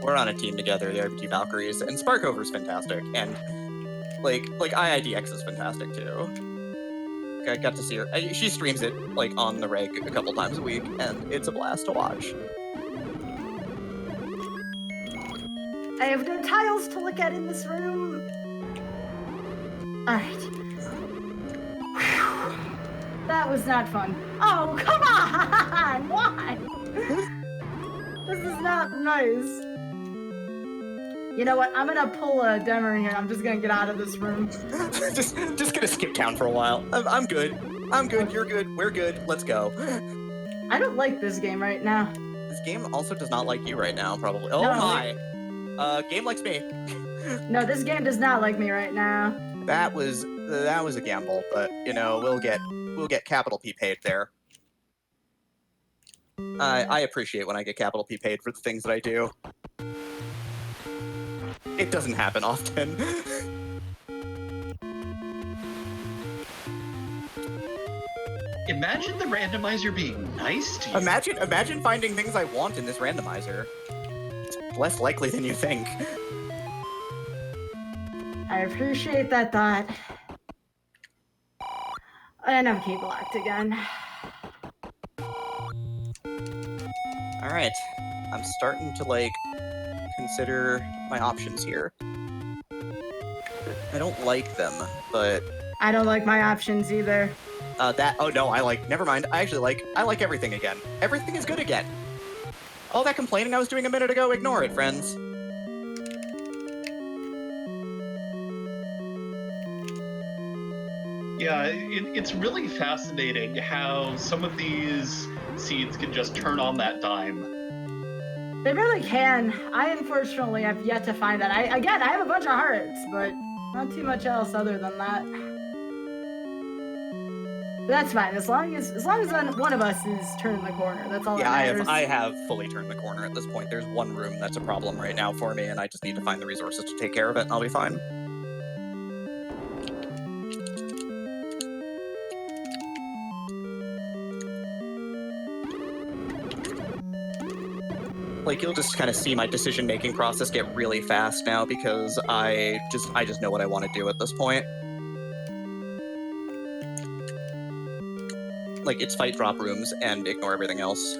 We're on a team together, the RPG Valkyries, and Sparkover's fantastic, and like IIDX is fantastic too. I got to see her. She streams it like on the reg a couple times a week, and it's a blast to watch. I have no tiles to look at in this room. Alright. That was not fun. Oh, come on! Why? This is not nice. You know what? I'm gonna pull a Demerine here. I'm just gonna get out of this room. just gonna skip town for a while. I'm good. I'm good. You're good. We're good. Let's go. I don't like this game right now. This game also does not like you right now, probably. Oh No. my. Game likes me. No, this game does not like me right now. That was a gamble, but we'll get capital P paid there. I appreciate when I get capital P paid for the things that I do. It doesn't happen often. Imagine the randomizer being nice to you. Imagine finding things I want in this randomizer. It's less likely than you think. I appreciate that thought. And I'm key blocked again. Alright. I'm starting to, consider my options here. I don't like them, but... I don't like my options either. Oh no, never mind. I like everything again. Everything is good again. All that complaining I was doing a minute ago, ignore it, friends. Yeah, it's really fascinating how some of these seeds can just turn on that dime. They really can. I unfortunately have yet to find that. I have a bunch of hearts, but not too much else other than that. But that's fine. As long as one of us is turning the corner, that's all that matters. I have fully turned the corner at this point. There's one room that's a problem right now for me, and I just need to find the resources to take care of it, and I'll be fine. You'll just kind of see my decision-making process get really fast now because I just know what I want to do at this point. It's fight drop rooms and ignore everything else.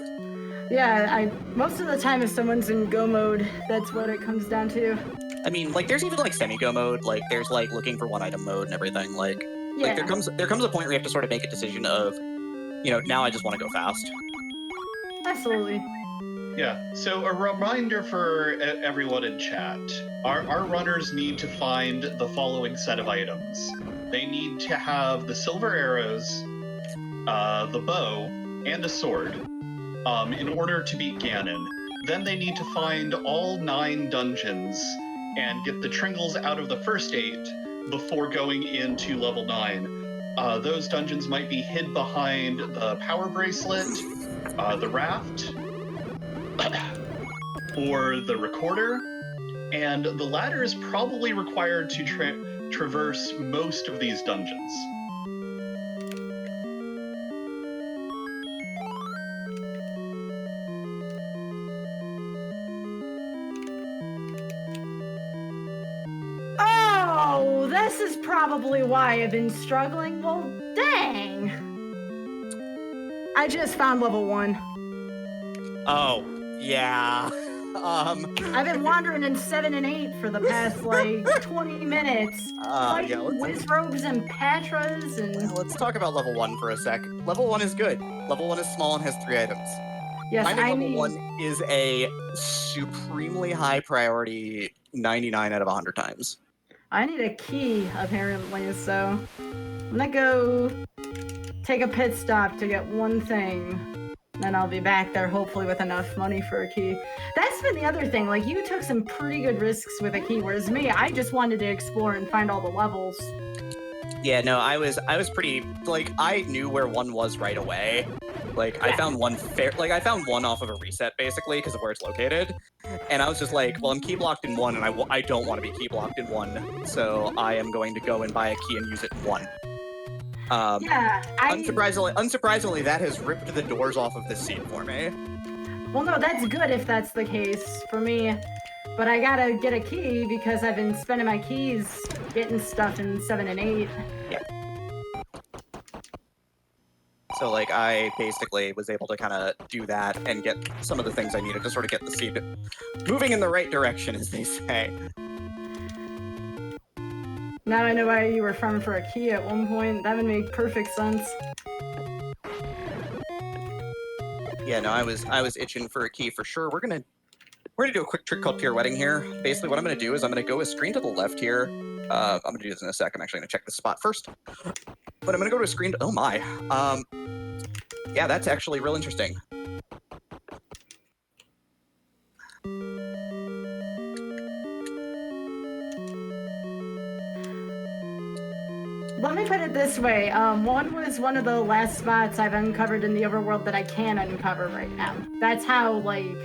Yeah, most of the time if someone's in go mode, that's what it comes down to. I mean, there's even semi-go mode, there's looking for one item mode and everything. Yeah. There comes a point where you have to sort of make a decision of, now I just want to go fast. Absolutely. Yeah, so a reminder for everyone in chat. Our runners need to find the following set of items. They need to have the silver arrows, the bow, and a sword in order to beat Ganon. Then they need to find all 9 dungeons and get the Tringles out of the first 8 before going into level 9. Those dungeons might be hid behind the power bracelet, the raft, or the recorder, and the latter is probably required to traverse most of these dungeons. Oh, this is probably why I've been struggling. Well, dang. I just found level 1. Oh, yeah. I've been wandering in 7 and 8 for the past 20 minutes. Whiz robes and patras and. Let's talk about level 1 for a sec. Level 1 is good. Level 1 is small and has 3 items. Yes, Finding level 1 is a supremely high priority 99 out of 100 times. I need a key apparently, so I'm gonna go take a pit stop to get one thing. Then I'll be back there hopefully with enough money for a key. That's been the other thing, you took some pretty good risks with a key, whereas me, I just wanted to explore and find all the levels. Yeah, no, I was pretty, I knew where 1 was right away, Like, I found one I found one off of a reset, basically, because of where it's located. And I was just like, well, I'm key blocked in one, and I don't want to be key blocked in one, so I am going to go and buy a key and use it in one. Yeah, unsurprisingly, that has ripped the doors off of this seat for me. Well, no, that's good if that's the case for me. But I gotta get a key because I've been spending my keys getting stuff in 7 and 8. Yeah. So, like, I basically was able to kind of do that and get some of the things I needed to sort of get the seed moving in the right direction, as they say. Now I know why you were farming for a key at one point. That would make perfect sense. Yeah, no, I was itching for a key for sure. We're gonna do a quick trick called pirouetting here. Basically, what I'm gonna do is I'm gonna go a screen to the left here. I'm gonna do this in a sec. I'm actually gonna check the spot first. But I'm gonna go to a screen. Oh my. Yeah, that's actually real interesting. Let me put it this way. One was one of the last spots I've uncovered in the overworld that I can uncover right now. That's how, like,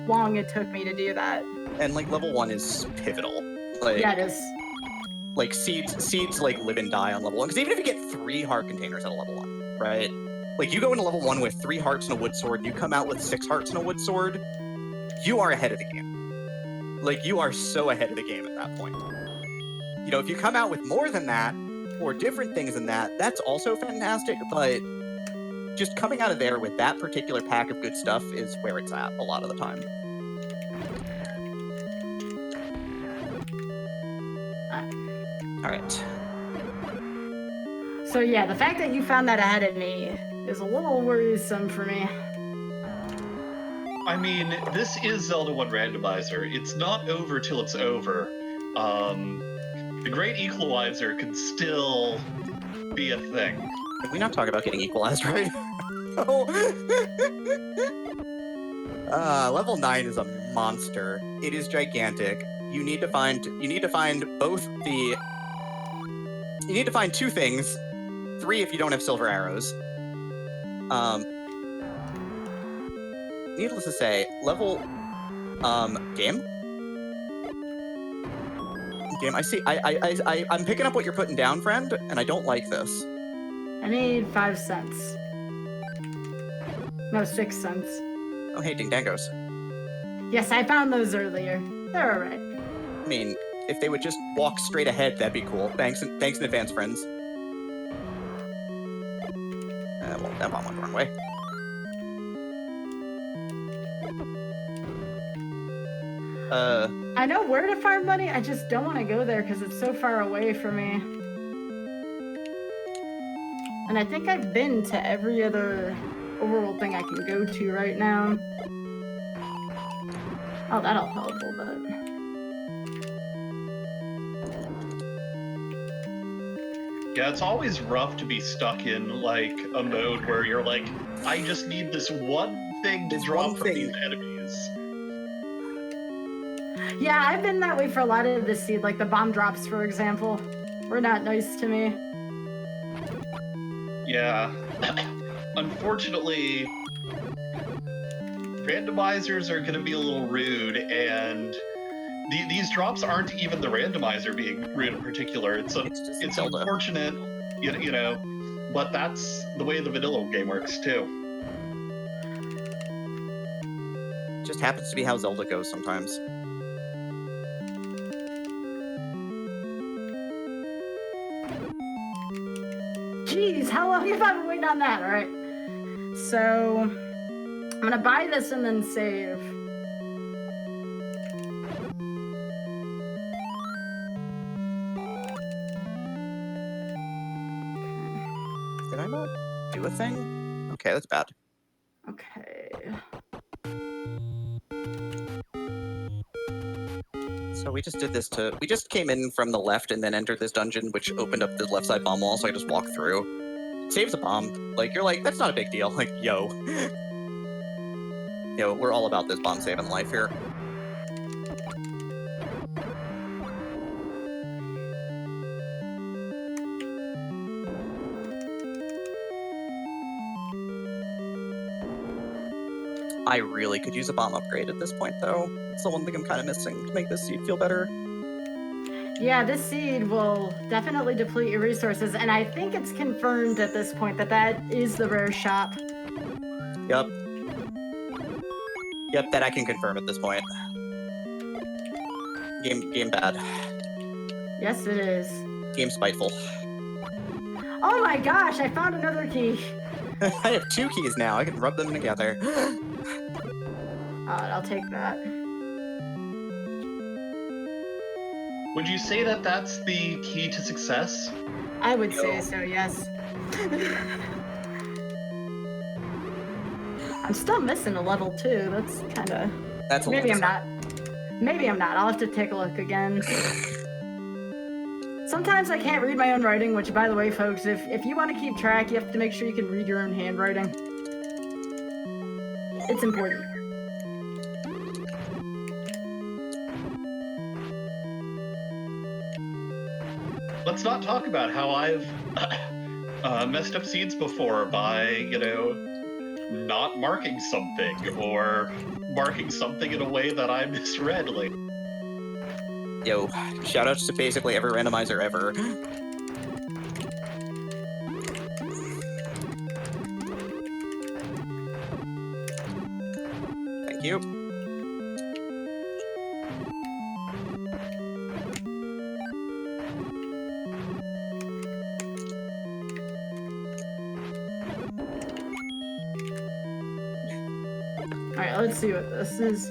long it took me to do that. And, like, level 1 is pivotal. Like, yeah, it is. Like, seeds, like, live and die on level 1. Because even if you get 3 heart containers at a level 1, right? Like, you go into level 1 with 3 hearts and a wood sword, you come out with 6 hearts and a wood sword, you are ahead of the game. Like, you are so ahead of the game at that point. You know, if you come out with more than that, or different things than that, that's also fantastic, but just coming out of there with that particular pack of good stuff is where it's at a lot of the time. Alright. So yeah, the fact that you found that ahead of me is a little worrisome for me. I mean, this is Zelda 1 Randomizer. It's not over till it's over. The Great Equalizer could still be a thing. Did we not talk about getting equalized, right? Level 9 is a monster. It is gigantic. You need to find both the... You need to find 2 things. 3 if you don't have silver arrows. Needless to say, level... Game? Game, I see. I'm picking up what you're putting down, friend, and I don't like this. I need 5 cents. No, 6 cents. Oh, hey, ding-dangos. Yes, I found those earlier. They're alright. I mean, if they would just walk straight ahead, that'd be cool. Thanks in advance, friends. Well, that bomb went the wrong way. I know where to find money, I just don't want to go there because it's so far away from me. And I think I've been to every other overworld thing I can go to right now. Oh, that'll help a little bit. Yeah, it's always rough to be stuck in, like, a mode where you're like, I just need this one thing to drop from these enemies. Yeah, I've been that way for a lot of this seed, like the bomb drops, for example. Were not nice to me. Yeah. Unfortunately, randomizers are going to be a little rude, and these drops aren't even the randomizer being rude in particular. It's unfortunate, you know, but that's the way the vanilla game works too. It just happens to be how Zelda goes sometimes. Jeez, how long have I been waiting on that? Alright. So, I'm gonna buy this and then save. Did I not do a thing? Okay, that's bad. Okay. So we just did this we just came in from the left and then entered this dungeon, which opened up the left side bomb wall, so I just walked through. Saves a bomb. Like, you're like, that's not a big deal. Like, yo. Yo, we're all about this bomb saving life here. I really could use a bomb upgrade at this point, though. It's the one thing I'm kind of missing to make this seed feel better. Yeah, this seed will definitely deplete your resources, and I think it's confirmed at this point that that is the rare shop. Yep. Yep, that I can confirm at this point. Game bad. Yes, it is. Game spiteful. Oh my gosh, I found another key. I have 2 keys now. I can rub them together. I'll take that. Would you say that that's the key to success? I would say so, yes. I'm still missing a level 2. That's kind of... That's a Maybe little I'm not. Maybe I'm not. I'll have to take a look again. Sometimes I can't read my own writing, which, by the way, folks, if you want to keep track, you have to make sure you can read your own handwriting. It's important. Let's not talk about how I've messed up seeds before by, not marking something or marking something in a way that I misread. Like, Yo, shoutouts to basically every randomizer ever. Thank you. Alright, let's see what this is.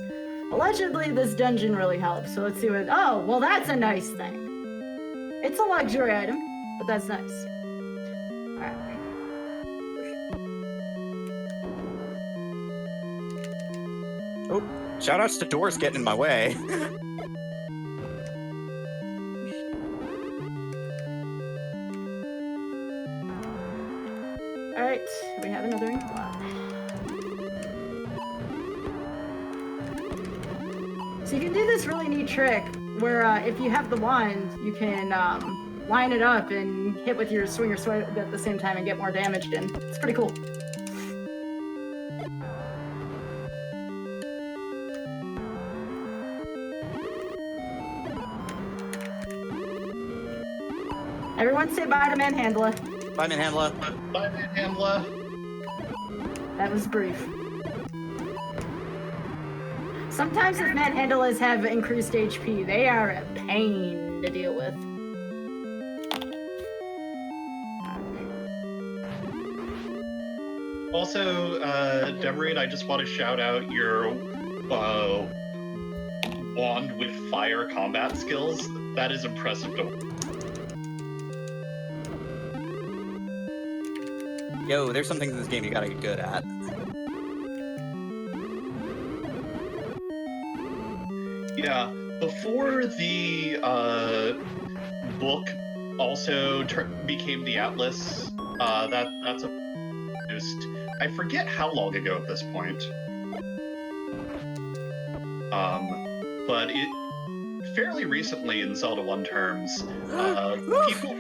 Allegedly, this dungeon really helps, so let's see what... Oh, well, that's a nice thing. It's a luxury item, but that's nice. Alright. Oh, shoutouts to doors getting in my way. Alright, we have another inkblot. So you can do this really neat trick where if you have the wand, you can line it up and hit with your swing or swipe at the same time and get more damage in. It's pretty cool. Everyone say bye to Manhandla. Bye, Manhandla. bye, Manhandla. That was brief. Sometimes if Manhandlas have increased HP, they are a pain to deal with. Also, Demerine, I just want to shout out your wand with fire combat skills. That is impressive to Yo, there's some things in this game you gotta get good at. Yeah, before the book also became the Atlas, that's a just I forget how long ago at this point. But it fairly recently in Zelda 1 terms, people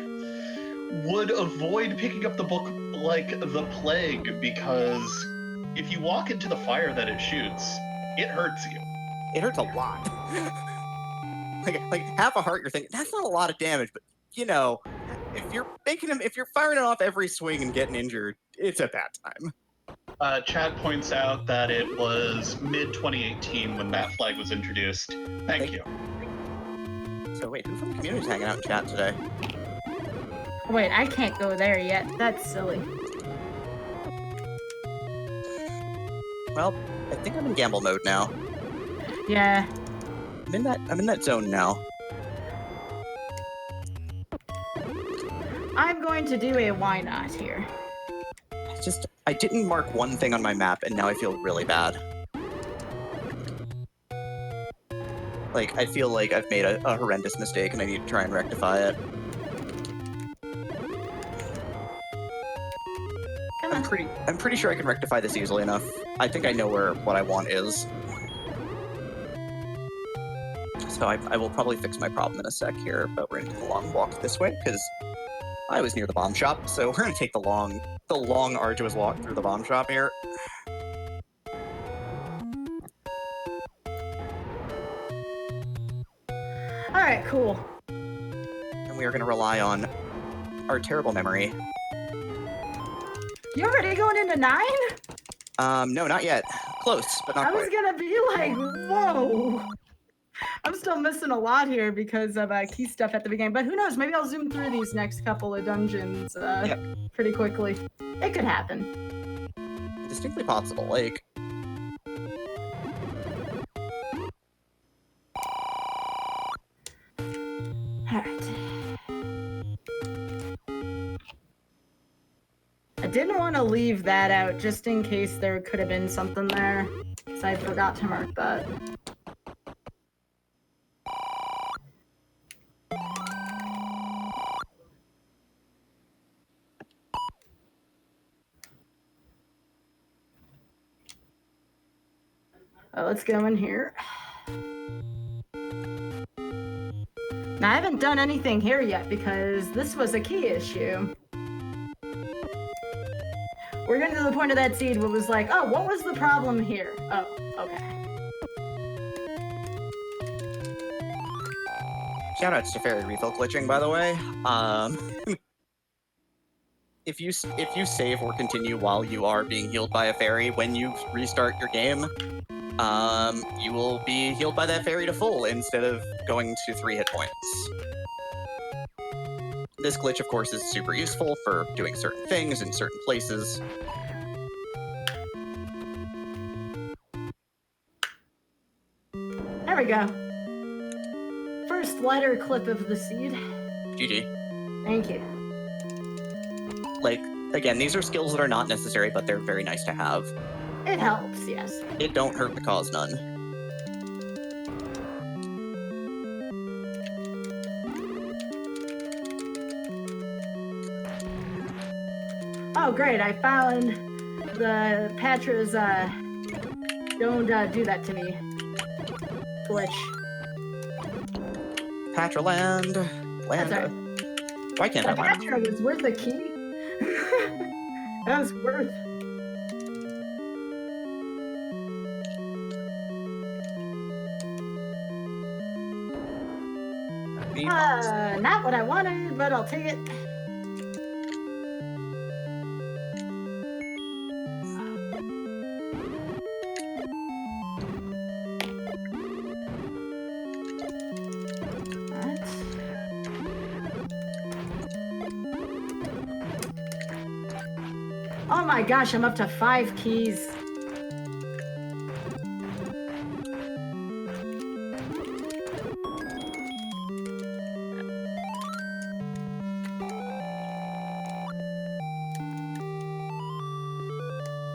would avoid picking up the book like the plague because if you walk into the fire that it shoots, it hurts you. It hurts a lot. like half a heart, you're thinking that's not a lot of damage, but if you're firing it off every swing and getting injured, it's a bad time. Chad points out that it was mid-2018 when that flag was introduced. Thank you. So wait, who from the community is hanging out in chat today? Wait, I can't go there yet. That's silly. Well, I think I'm in gamble mode now. Yeah. I'm in that zone now. I'm going to do a why not here. I didn't mark one thing on my map, and now I feel really bad. Like, I feel like I've made a horrendous mistake, and I need to try and rectify it. Come on. I'm pretty sure I can rectify this easily enough. I think I know what I want is. So I will probably fix my problem in a sec here, but we're gonna take a long walk this way, because I was near the bomb shop, so we're gonna take the long, arduous walk through the bomb shop here. right, cool. And we are going to rely on our terrible memory. You already going into 9? No, not yet. Close, but not I was quite. gonna be like, whoa. I'm still missing a lot here because of key stuff at the beginning, but who knows? Maybe I'll zoom through these next couple of dungeons pretty quickly. It could happen. Distinctly possible. Like, alright. I didn't want to leave that out just in case there could have been something there, because I forgot to mark that. Let's go in here. Now, I haven't done anything here yet because this was a key issue. We're getting to the point of that seed where it was like, oh, what was the problem here? Oh, okay. shoutouts to fairy refill glitching, by the way. If you save or continue while you are being healed by a fairy, when you restart your game, you will be healed by that fairy to full instead of going to 3 hit points. This glitch, of course, is super useful for doing certain things in certain places. There we go. First letter clip of the seed. GG. Thank you. Like, again, these are skills that are not necessary, but they're very nice to have. It helps, yes. It don't hurt the cause none. Oh, great. I found the Patra's, don't do that to me glitch. Patra land. That's all right. Why can't The I land? Patra was worth a key. That was worth. Not what I wanted, but I'll take it. Oh my gosh, I'm up to 5 keys.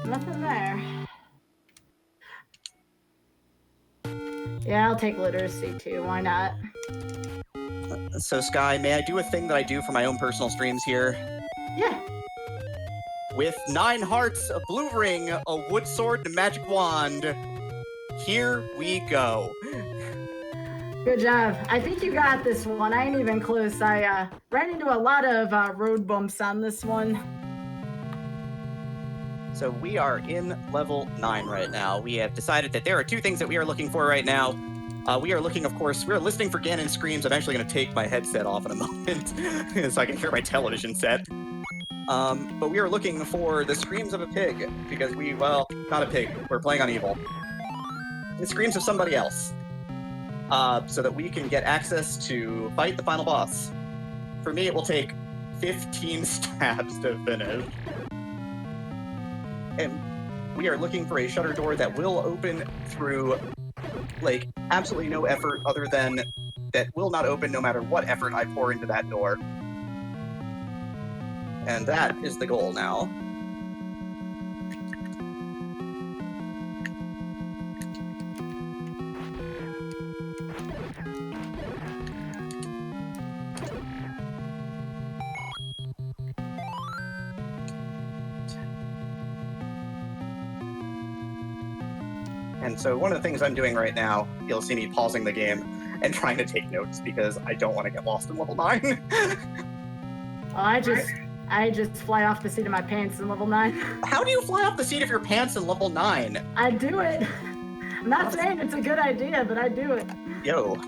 Nothing there. Yeah, I'll take literacy too. Why not? So, Sky, may I do a thing that I do for my own personal streams here? Yeah. With 9 hearts, a blue ring, a wood sword, and a magic wand. Here we go. Good job. I think you got this one. I ain't even close. I ran into a lot of road bumps on this one. So we are in level 9 right now. We have decided that there are 2 things that we are looking for right now. We are looking, of course, we're listening for Ganon screams. I'm actually going to take my headset off in a moment so I can hear my television set. But we are looking for the screams of a pig, because well, not a pig, we're playing on evil. The screams of somebody else. So that we can get access to fight the final boss. For me, it will take 15 stabs to finish. And we are looking for a shutter door that will open through, like, absolutely no effort other than that will not open no matter what effort I pour into that door. And that is the goal now. And so one of the things I'm doing right now, you'll see me pausing the game and trying to take notes because I don't want to get lost in level 9. Oh, I just fly off the seat of my pants in level 9. How do you fly off the seat of your pants in level 9? I do it. I'm not saying it's a good idea, but I do it. Yo.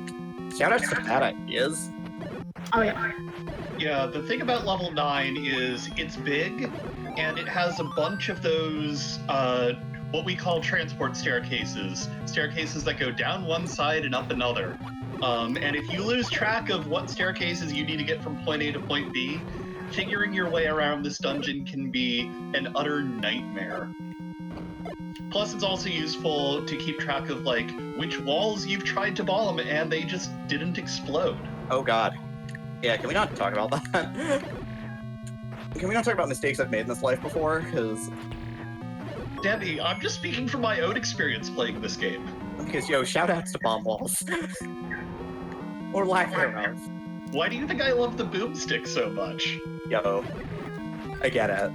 Shout out to bad ideas. Oh yeah. Yeah, the thing about level 9 is it's big, and it has a bunch of those, what we call transport staircases. Staircases that go down one side and up another. And if you lose track of what staircases you need to get from point A to point B, figuring your way around this dungeon can be an utter nightmare. Plus, it's also useful to keep track of, like, which walls you've tried to bomb and they just didn't explode. Oh god. Yeah, can we not talk about that? Can we not talk about mistakes I've made in this life before? Because... Debbie, I'm just speaking from my own experience playing this game. Because, yo, shoutouts to bomb walls. Or lack thereof. Why do you think I love the boomstick so much? Yo. I get it.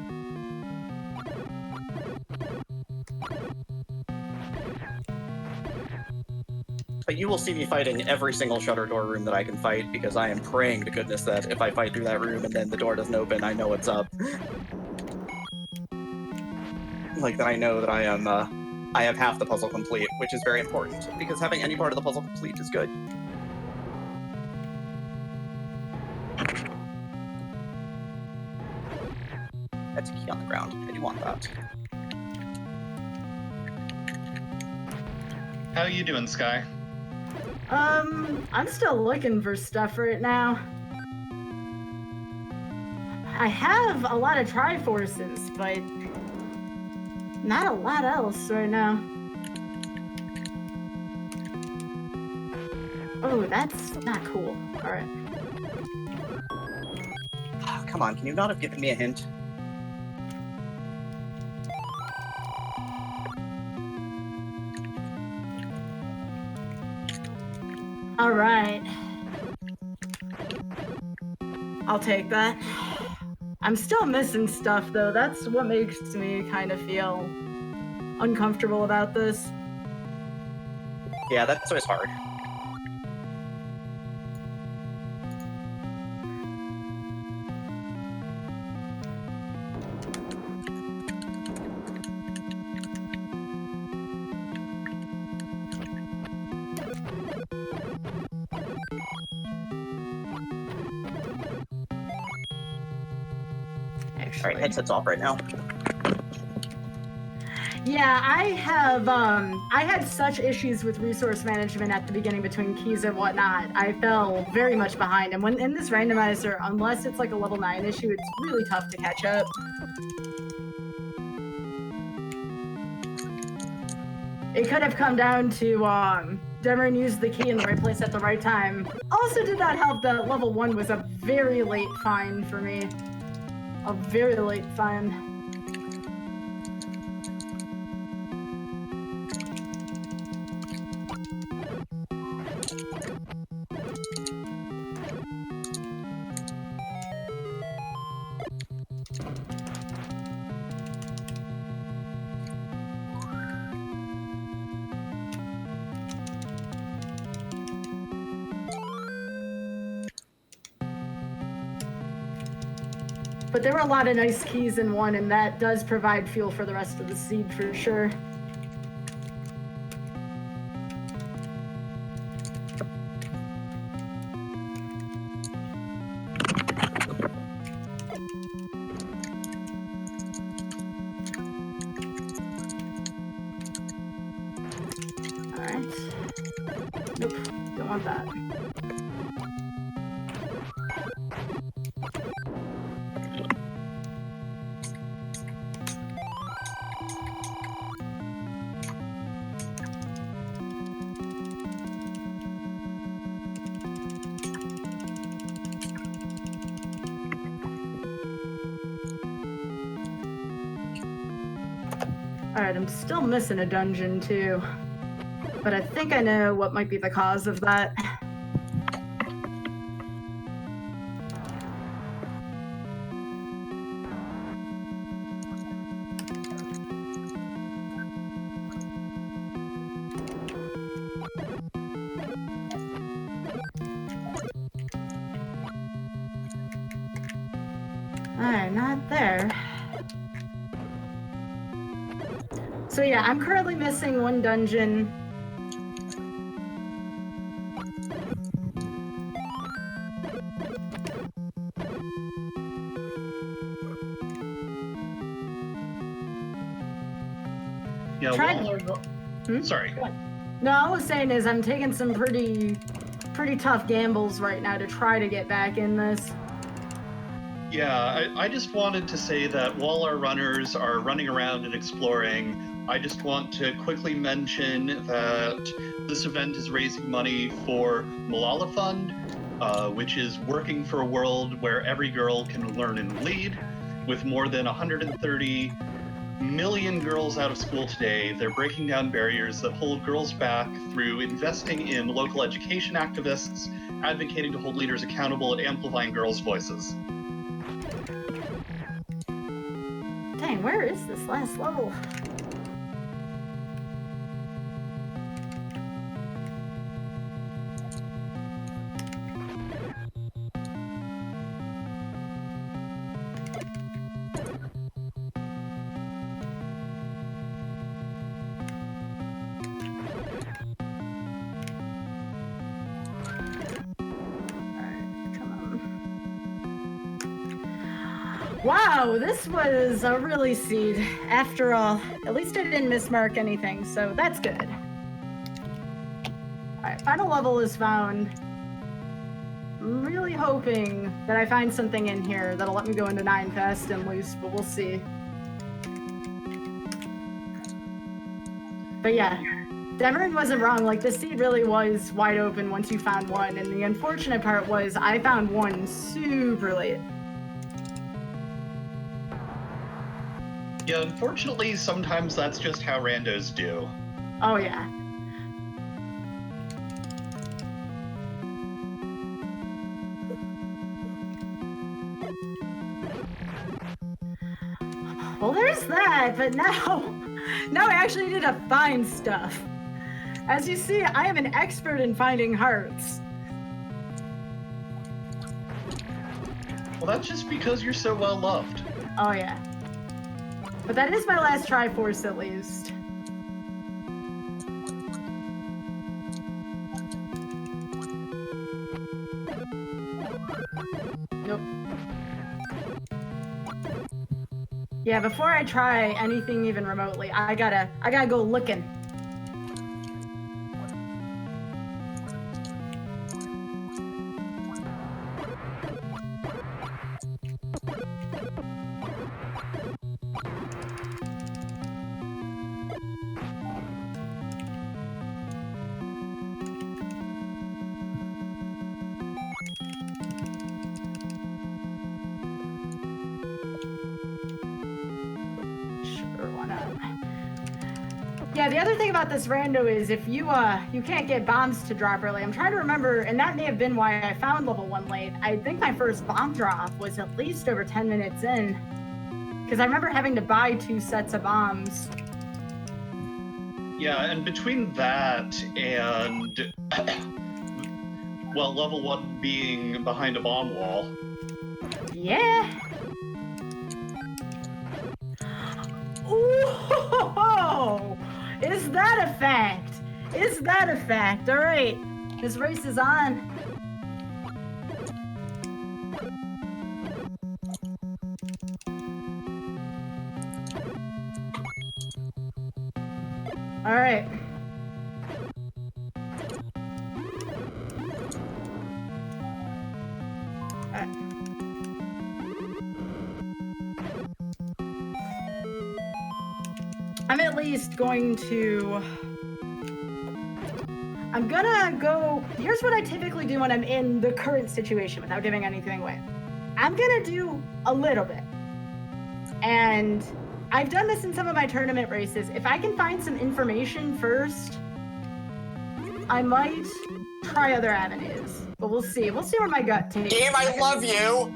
But you will see me fighting every single shutter door room that I can fight, because I am praying to goodness that if I fight through that room and then the door doesn't open, I know what's up. Like, that I know that I am, I have half the puzzle complete, which is very important, because having any part of the puzzle complete is good. That's a key on the ground. I do want that. How you doing, Sky? I'm still looking for stuff right now. I have a lot of Triforces, but not a lot else right now. Oh, that's not cool. Alright. Oh, come on, can you not have given me a hint? Alright. I'll take that. I'm still missing stuff, though. That's what makes me kind of feel uncomfortable about this. Yeah, that's always hard. Alright, headset's off right now. Yeah, I had such issues with resource management at the beginning between keys and whatnot. I fell very much behind, and when in this randomizer, unless it's like a level 9 issue, it's really tough to catch up. It could have come down to Demerine used the key in the right place at the right time. Also did not help that level 1 was a very late find for me. A very late find. But there were a lot of nice keys in one, and that does provide fuel for the rest of the seed for sure. Alright. Nope, don't want that. Alright, I'm still missing a dungeon too. But I think I know what might be the cause of that. Alright, not there. So yeah, I'm currently missing one dungeon. Yeah, Try. sorry. No, all I was saying is I'm taking some pretty tough gambles right now to try to get back in this. Yeah, I just wanted to say that while our runners are running around and exploring, I just want to quickly mention that this event is raising money for Malala Fund, which is working for a world where every girl can learn and lead. With more than 130 million girls out of school today, they're breaking down barriers that hold girls back through investing in local education activists, advocating to hold leaders accountable, and amplifying girls' voices. Dang, where is this last level? Wow, this was a really seed. After all, at least I didn't mismark anything, so that's good. Alright, final level is found. I'm really hoping that I find something in here that'll let me go into 9 fast and loose, but we'll see. But yeah, Demerine wasn't wrong. Like, the seed really was wide open once you found one, and the unfortunate part was I found one super late. Yeah, unfortunately, sometimes that's just how randos do. Oh, yeah. Well, there's that, but now I actually need to find stuff. As you see, I am an expert in finding hearts. Well, that's just because you're so well loved. Oh, yeah. But that is my last Triforce, at least. Nope. Yeah, before I try anything even remotely, I gotta go looking. Yeah, the other thing about this rando is if you can't get bombs to drop early. I'm trying to remember, and that may have been why I found level 1 late. I think my first bomb drop was at least over 10 minutes in, because I remember having to buy 2 sets of bombs. Yeah, and between that and, well, level 1 being behind a bomb wall. Yeah. Ooh, is that a fact? Is that a fact? All right, this race is on. All right. I'm at least going to... I'm gonna go... Here's what I typically do when I'm in the current situation without giving anything away. I'm gonna do a little bit. And I've done this in some of my tournament races. If I can find some information first, I might try other avenues. But we'll see. We'll see where my gut takes me. Game, I love you!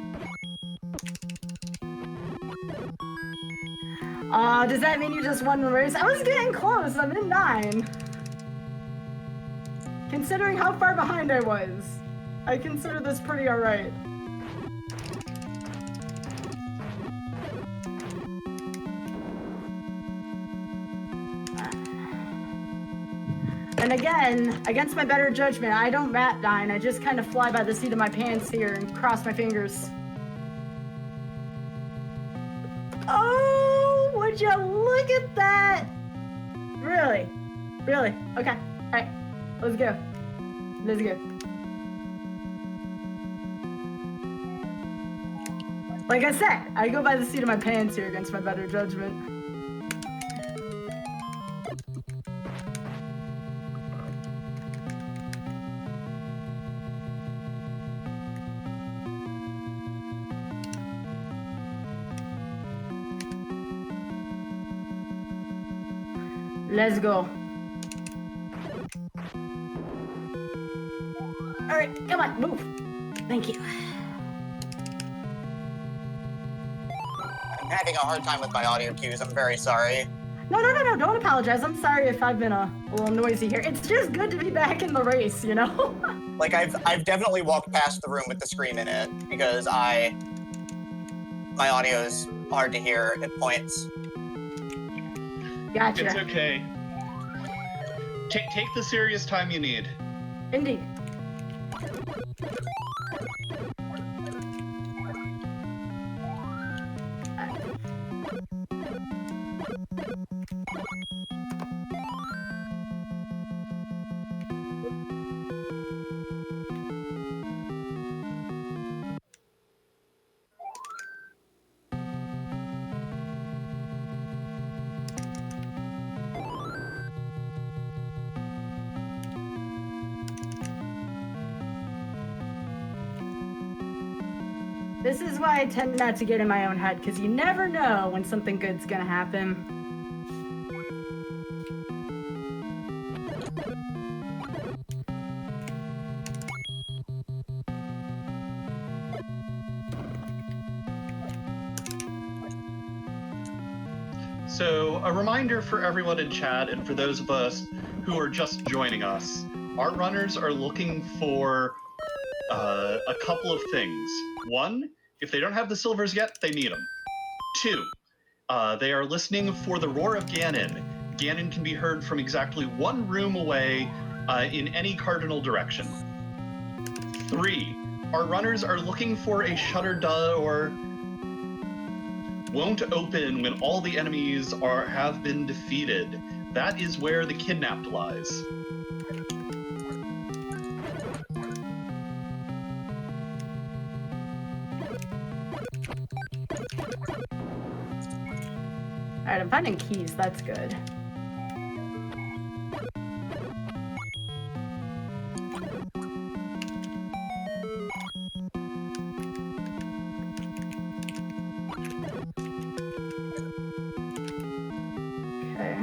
Does that mean you just won the race? I was getting close. I'm in 9. Considering how far behind I was, I consider this pretty alright. And again, against my better judgment, I don't map dine. I just kind of fly by the seat of my pants here and cross my fingers. Oh, would you look at that? Really? Really? Okay. All right. Let's go. Let's go. Like I said, I go by the seat of my pants here against my better judgment. Let's go. All right, come on, move. Thank you. I'm having a hard time with my audio cues. I'm very sorry. No, don't apologize. I'm sorry if I've been a little noisy here. It's just good to be back in the race, you know? Like, I've definitely walked past the room with the scream in it because my audio is hard to hear at points. Gotcha. It's okay. Take the serious time you need. Indeed. This is why I tend not to get in my own head, because you never know when something good's gonna happen. So, a reminder for everyone in chat and for those of us who are just joining us, our runners are looking for a couple of things. One, if they don't have the silvers yet, they need them. Two, they are listening for the roar of Ganon. Ganon can be heard from exactly one room away in any cardinal direction. Three, our runners are looking for a shutter door won't open when all the enemies have been defeated. That is where the kidnapped lies. Alright, I'm finding keys. That's good. Okay.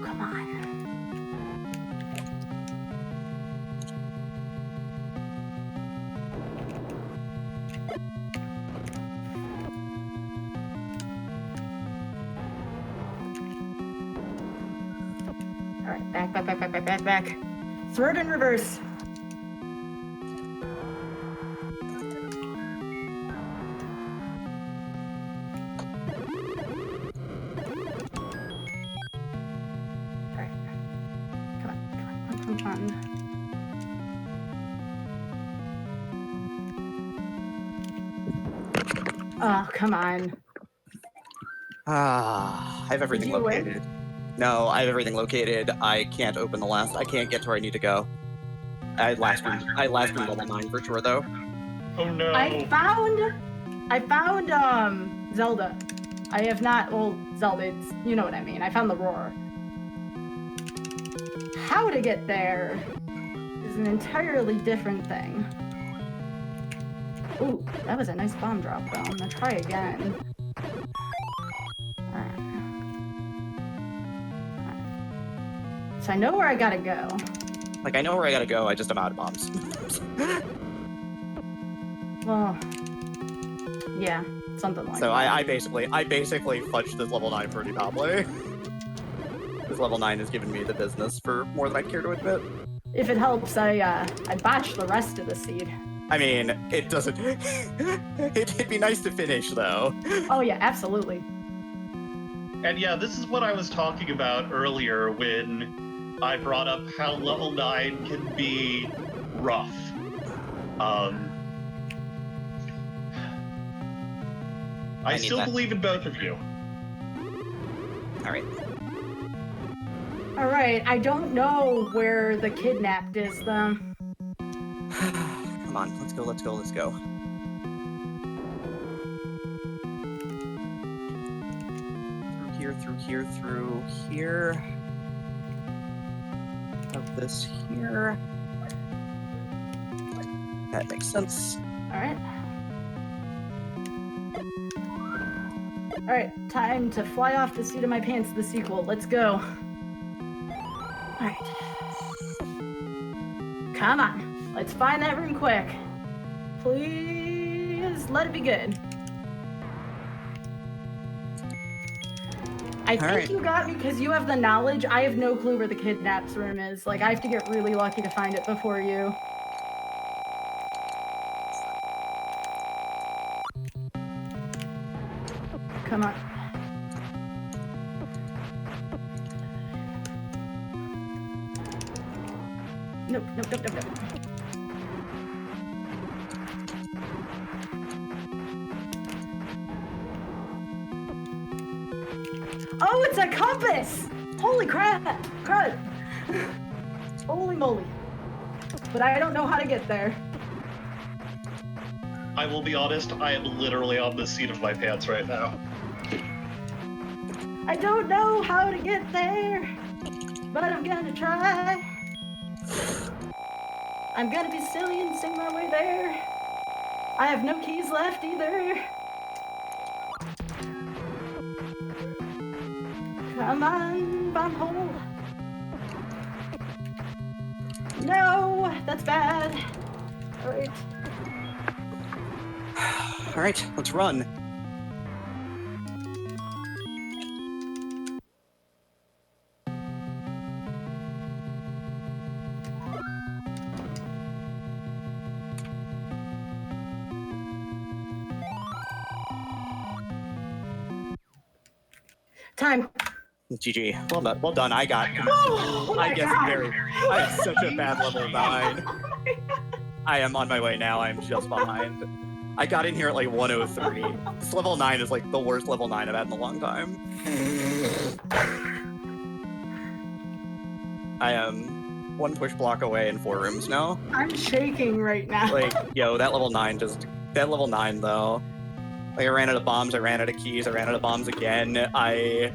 Come on. All right, back. Throw it in reverse. All right. Come on. Oh, come on. I have everything Did you win? located. No, I have everything located. I can't open the last. I can't get to where I need to go. I last room level 9 for sure, though. Oh no. I found Zelda. I have not, well, Zelda, it's, you know what I mean. I found the roar. How to get there is an entirely different thing. Ooh, that was a nice bomb drop, though. I'm gonna try again. Alright. So I know where I gotta go. Like, I know where I gotta go, I just am out of bombs. Well, yeah, something like So that. I basically fudged this level 9 pretty badly. This level 9 has given me the business for more than I care to admit. If it helps, I botched the rest of the seed. I mean, it doesn't. It'd be nice to finish, though. Oh yeah, absolutely. And yeah, this is what I was talking about earlier when I brought up how level 9 can be rough. I still believe in both of you. All right. All right, I don't know where the kidnapped is, though. Come on, let's go, let's go, let's go. Through here. Of this here. That makes sense. All right. All right, time to fly off the seat of my pants, the sequel. Let's go. All right. Come on, let's find that room quick. Please let it be good. I think you got me because you have the knowledge. I have no clue where the kidnapped room is. Like, I have to get really lucky to find it before you. Come on. Nope. Oh, it's a compass! Holy crap! Crud! Holy moly. But I don't know how to get there. I will be honest, I am literally on the seat of my pants right now. I don't know how to get there, but I'm gonna try. I'm gonna be silly and sing my way there. I have no keys left either. Come on, bomb hole. No, that's bad. All right. All right, let's run. Time. GG. Well done. I got. Oh I guess God. I have such a bad level 9. I am on my way now. I'm just behind. I got in here at like 103. This level 9 is like the worst level 9 I've had in a long time. I am 1 push block away in 4 rooms now. I'm shaking right now. Like, yo, that level 9 though. Like, I ran out of bombs, I ran out of keys, I ran out of bombs again. I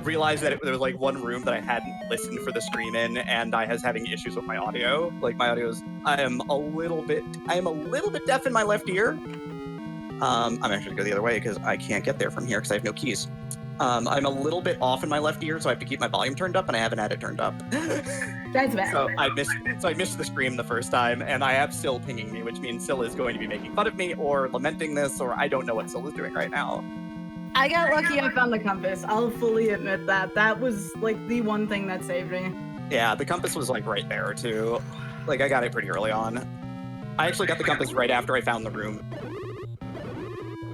realized that there was like 1 room that I hadn't listened for the scream in, and I was having issues with my audio. Like, my audio is, I am a little bit deaf in my left ear. I'm actually gonna go the other way because I can't get there from here because I have no keys. I'm a little bit off in my left ear, so I have to keep my volume turned up, and I haven't had it turned up. That's bad. So I missed the scream the first time, and I have Syl pinging me, which means Syl is going to be making fun of me or lamenting this, or I don't know what Syl is doing right now. I got lucky I found the compass. I'll fully admit that. That was like the one thing that saved me. Yeah, the compass was like right there too. Like, I got it pretty early on. I actually got the compass right after I found the room.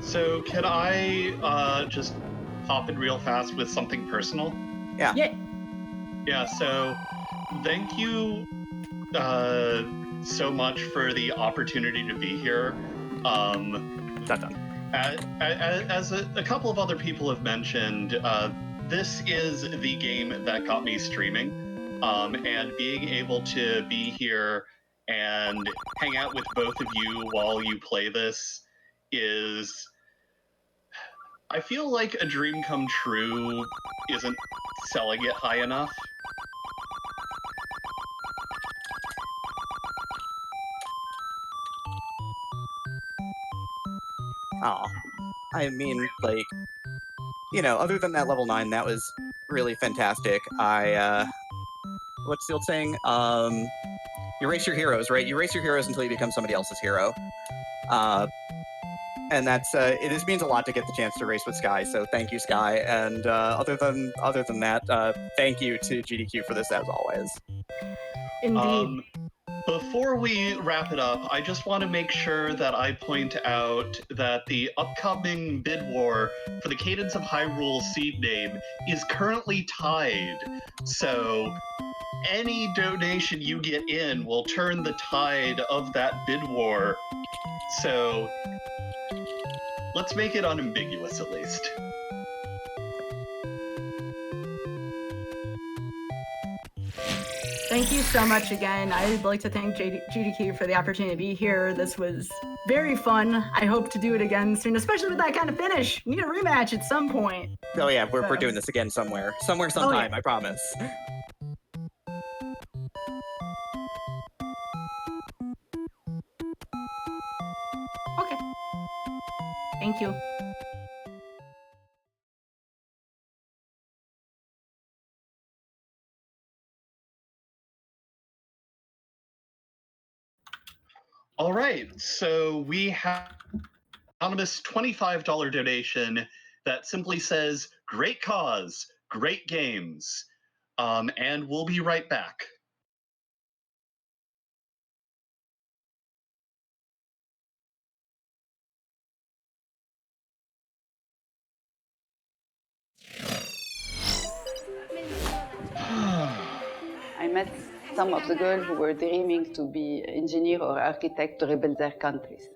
So can I just pop in real fast with something personal? Yeah. Yeah, so thank you so much for the opportunity to be here. That's done. As a couple of other people have mentioned, this is the game that got me streaming, and being able to be here and hang out with both of you while you play this is... I feel like a dream come true isn't selling it high enough. Oh, I mean, like, you know, other than that level 9, that was really fantastic. What's the old saying? You race your heroes, right? You race your heroes until you become somebody else's hero. And that's, this means a lot to get the chance to race with Sky, so thank you, Sky. And other than that, thank you to GDQ for this, as always. Indeed. Before we wrap it up, I just want to make sure that I point out that the upcoming bid war for the Cadence of Hyrule seed name is currently tied. So any donation you get in will turn the tide of that bid war. So let's make it unambiguous at least. Thank you so much again. I'd like to thank GDQ for the opportunity to be here. This was very fun. I hope to do it again soon, especially with that kind of finish. We need a rematch at some point. Oh yeah, we're doing this again somewhere. Sometime, I promise. Okay. Thank you. All right, so we have an anonymous $25 donation that simply says, "Great cause, great games," and we'll be right back. I met some of the girls who were dreaming to be engineer or architect to rebuild their countries.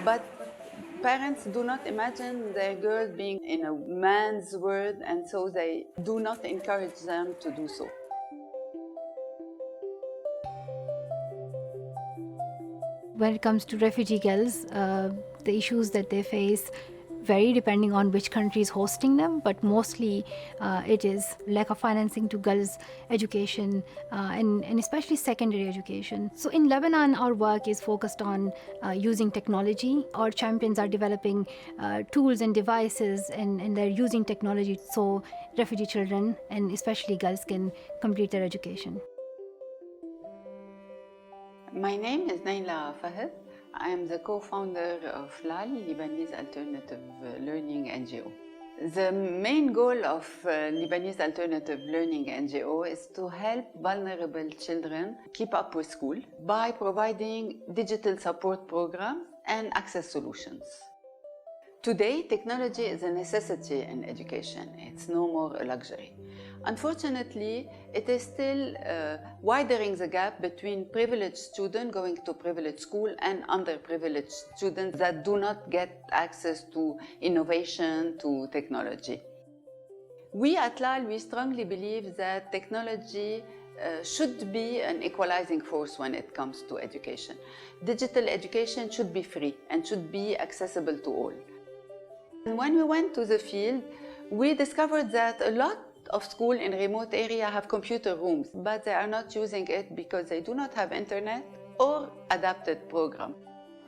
But parents do not imagine their girl being in a man's world, and so they do not encourage them to do so. When it comes to refugee girls, the issues that they face vary depending on which country is hosting them, but mostly it is lack of financing to girls' education and especially secondary education. So in Lebanon, our work is focused on using technology. Our champions are developing tools and devices, and they're using technology so refugee children and especially girls can complete their education. My name is Naila Fahad. I am the co-founder of LAL, Lebanese Alternative Learning NGO. The main goal of Lebanese Alternative Learning NGO is to help vulnerable children keep up with school by providing digital support programs and access solutions. Today, technology is a necessity in education. It's no more a luxury. Unfortunately, it is still widening the gap between privileged students going to privileged school and underprivileged students that do not get access to innovation, to technology. We at LAL, we strongly believe that technology should be an equalizing force when it comes to education. Digital education should be free and should be accessible to all. And when we went to the field, we discovered that a lot of schools in remote areas have computer rooms, but they are not using it because they do not have internet or adapted program.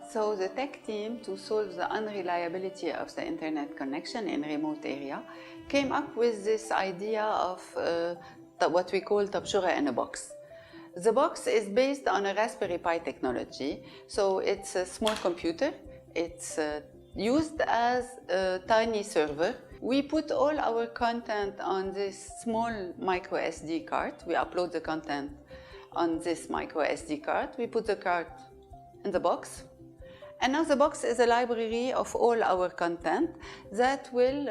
So the tech team, to solve the unreliability of the internet connection in remote area, came up with this idea of what we call Tabshura in a box. The box is based on a Raspberry Pi technology, so it's a small computer. It's used as a tiny server. We put all our content on this small micro SD card. We upload the content on this micro SD card. We put the card in the box. And now the box is a library of all our content that will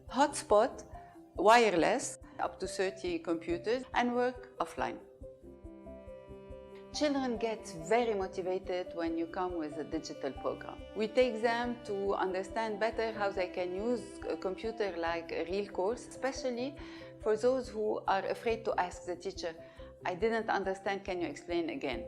hotspot wireless up to 30 computers and work offline. Children get very motivated when you come with a digital program. We take them to understand better how they can use a computer like a real course, especially for those who are afraid to ask the teacher, "I didn't understand, can you explain again?"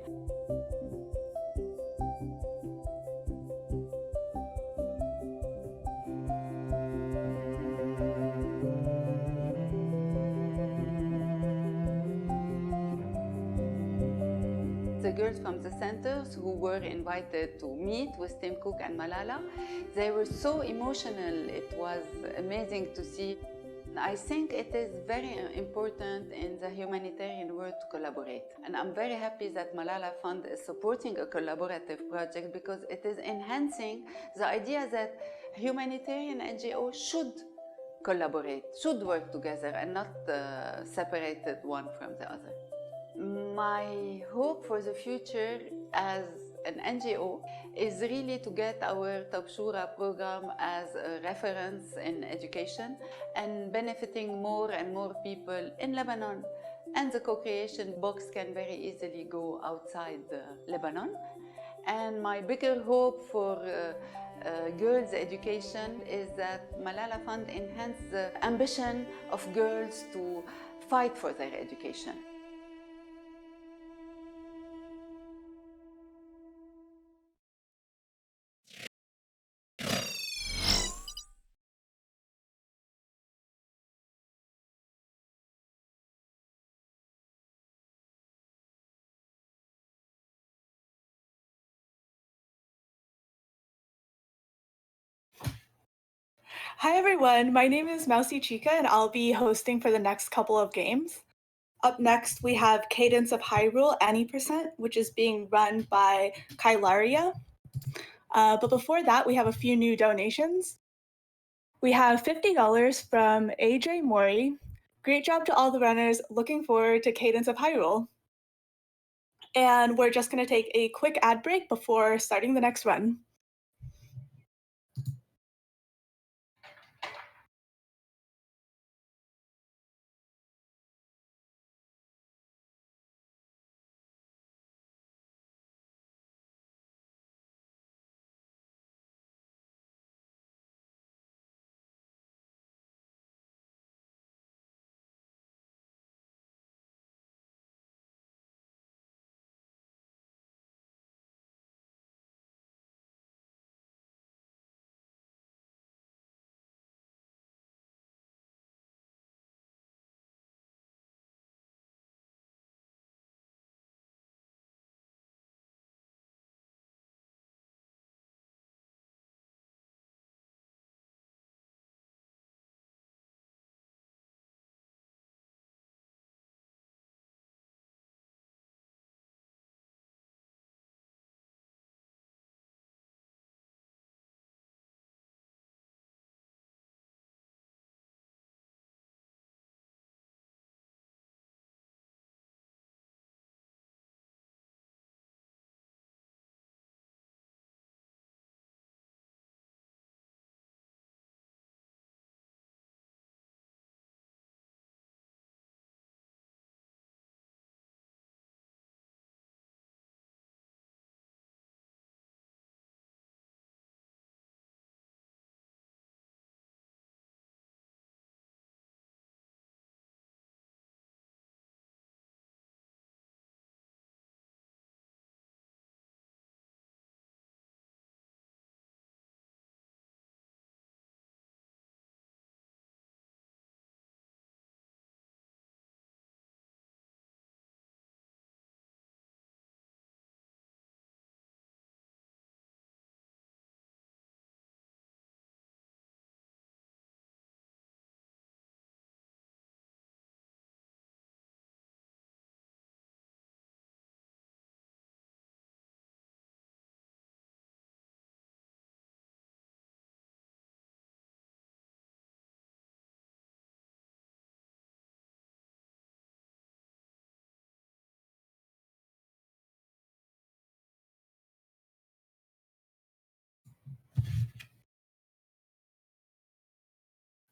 The girls from the centers who were invited to meet with Tim Cook and Malala, they were so emotional. It was amazing to see. I think it is very important in the humanitarian world to collaborate. And I'm very happy that Malala Fund is supporting a collaborative project because it is enhancing the idea that humanitarian NGOs should collaborate, should work together and not separated one from the other. My hope for the future as an NGO is really to get our Tabshura program as a reference in education and benefiting more and more people in Lebanon. And the co-creation box can very easily go outside Lebanon. And my bigger hope for girls' education is that Malala Fund enhance the ambition of girls to fight for their education. Hi everyone, my name is Mousy Chica and I'll be hosting for the next couple of games. Up next, we have Cadence of Hyrule Any%, which is being run by Kylaria. But before that, we have a few new donations. We have $50 from AJ Mori. Great job to all the runners, looking forward to Cadence of Hyrule. And we're just going to take a quick ad break before starting the next run.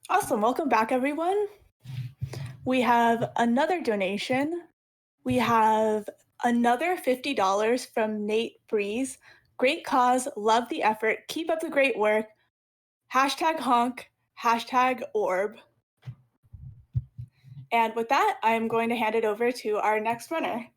Awesome, welcome back everyone. We have another donation. We have another $50 from Nate Breeze. Great cause, love the effort, keep up the great work. #honk, #orb. And with that, I'm going to hand it over to our next runner.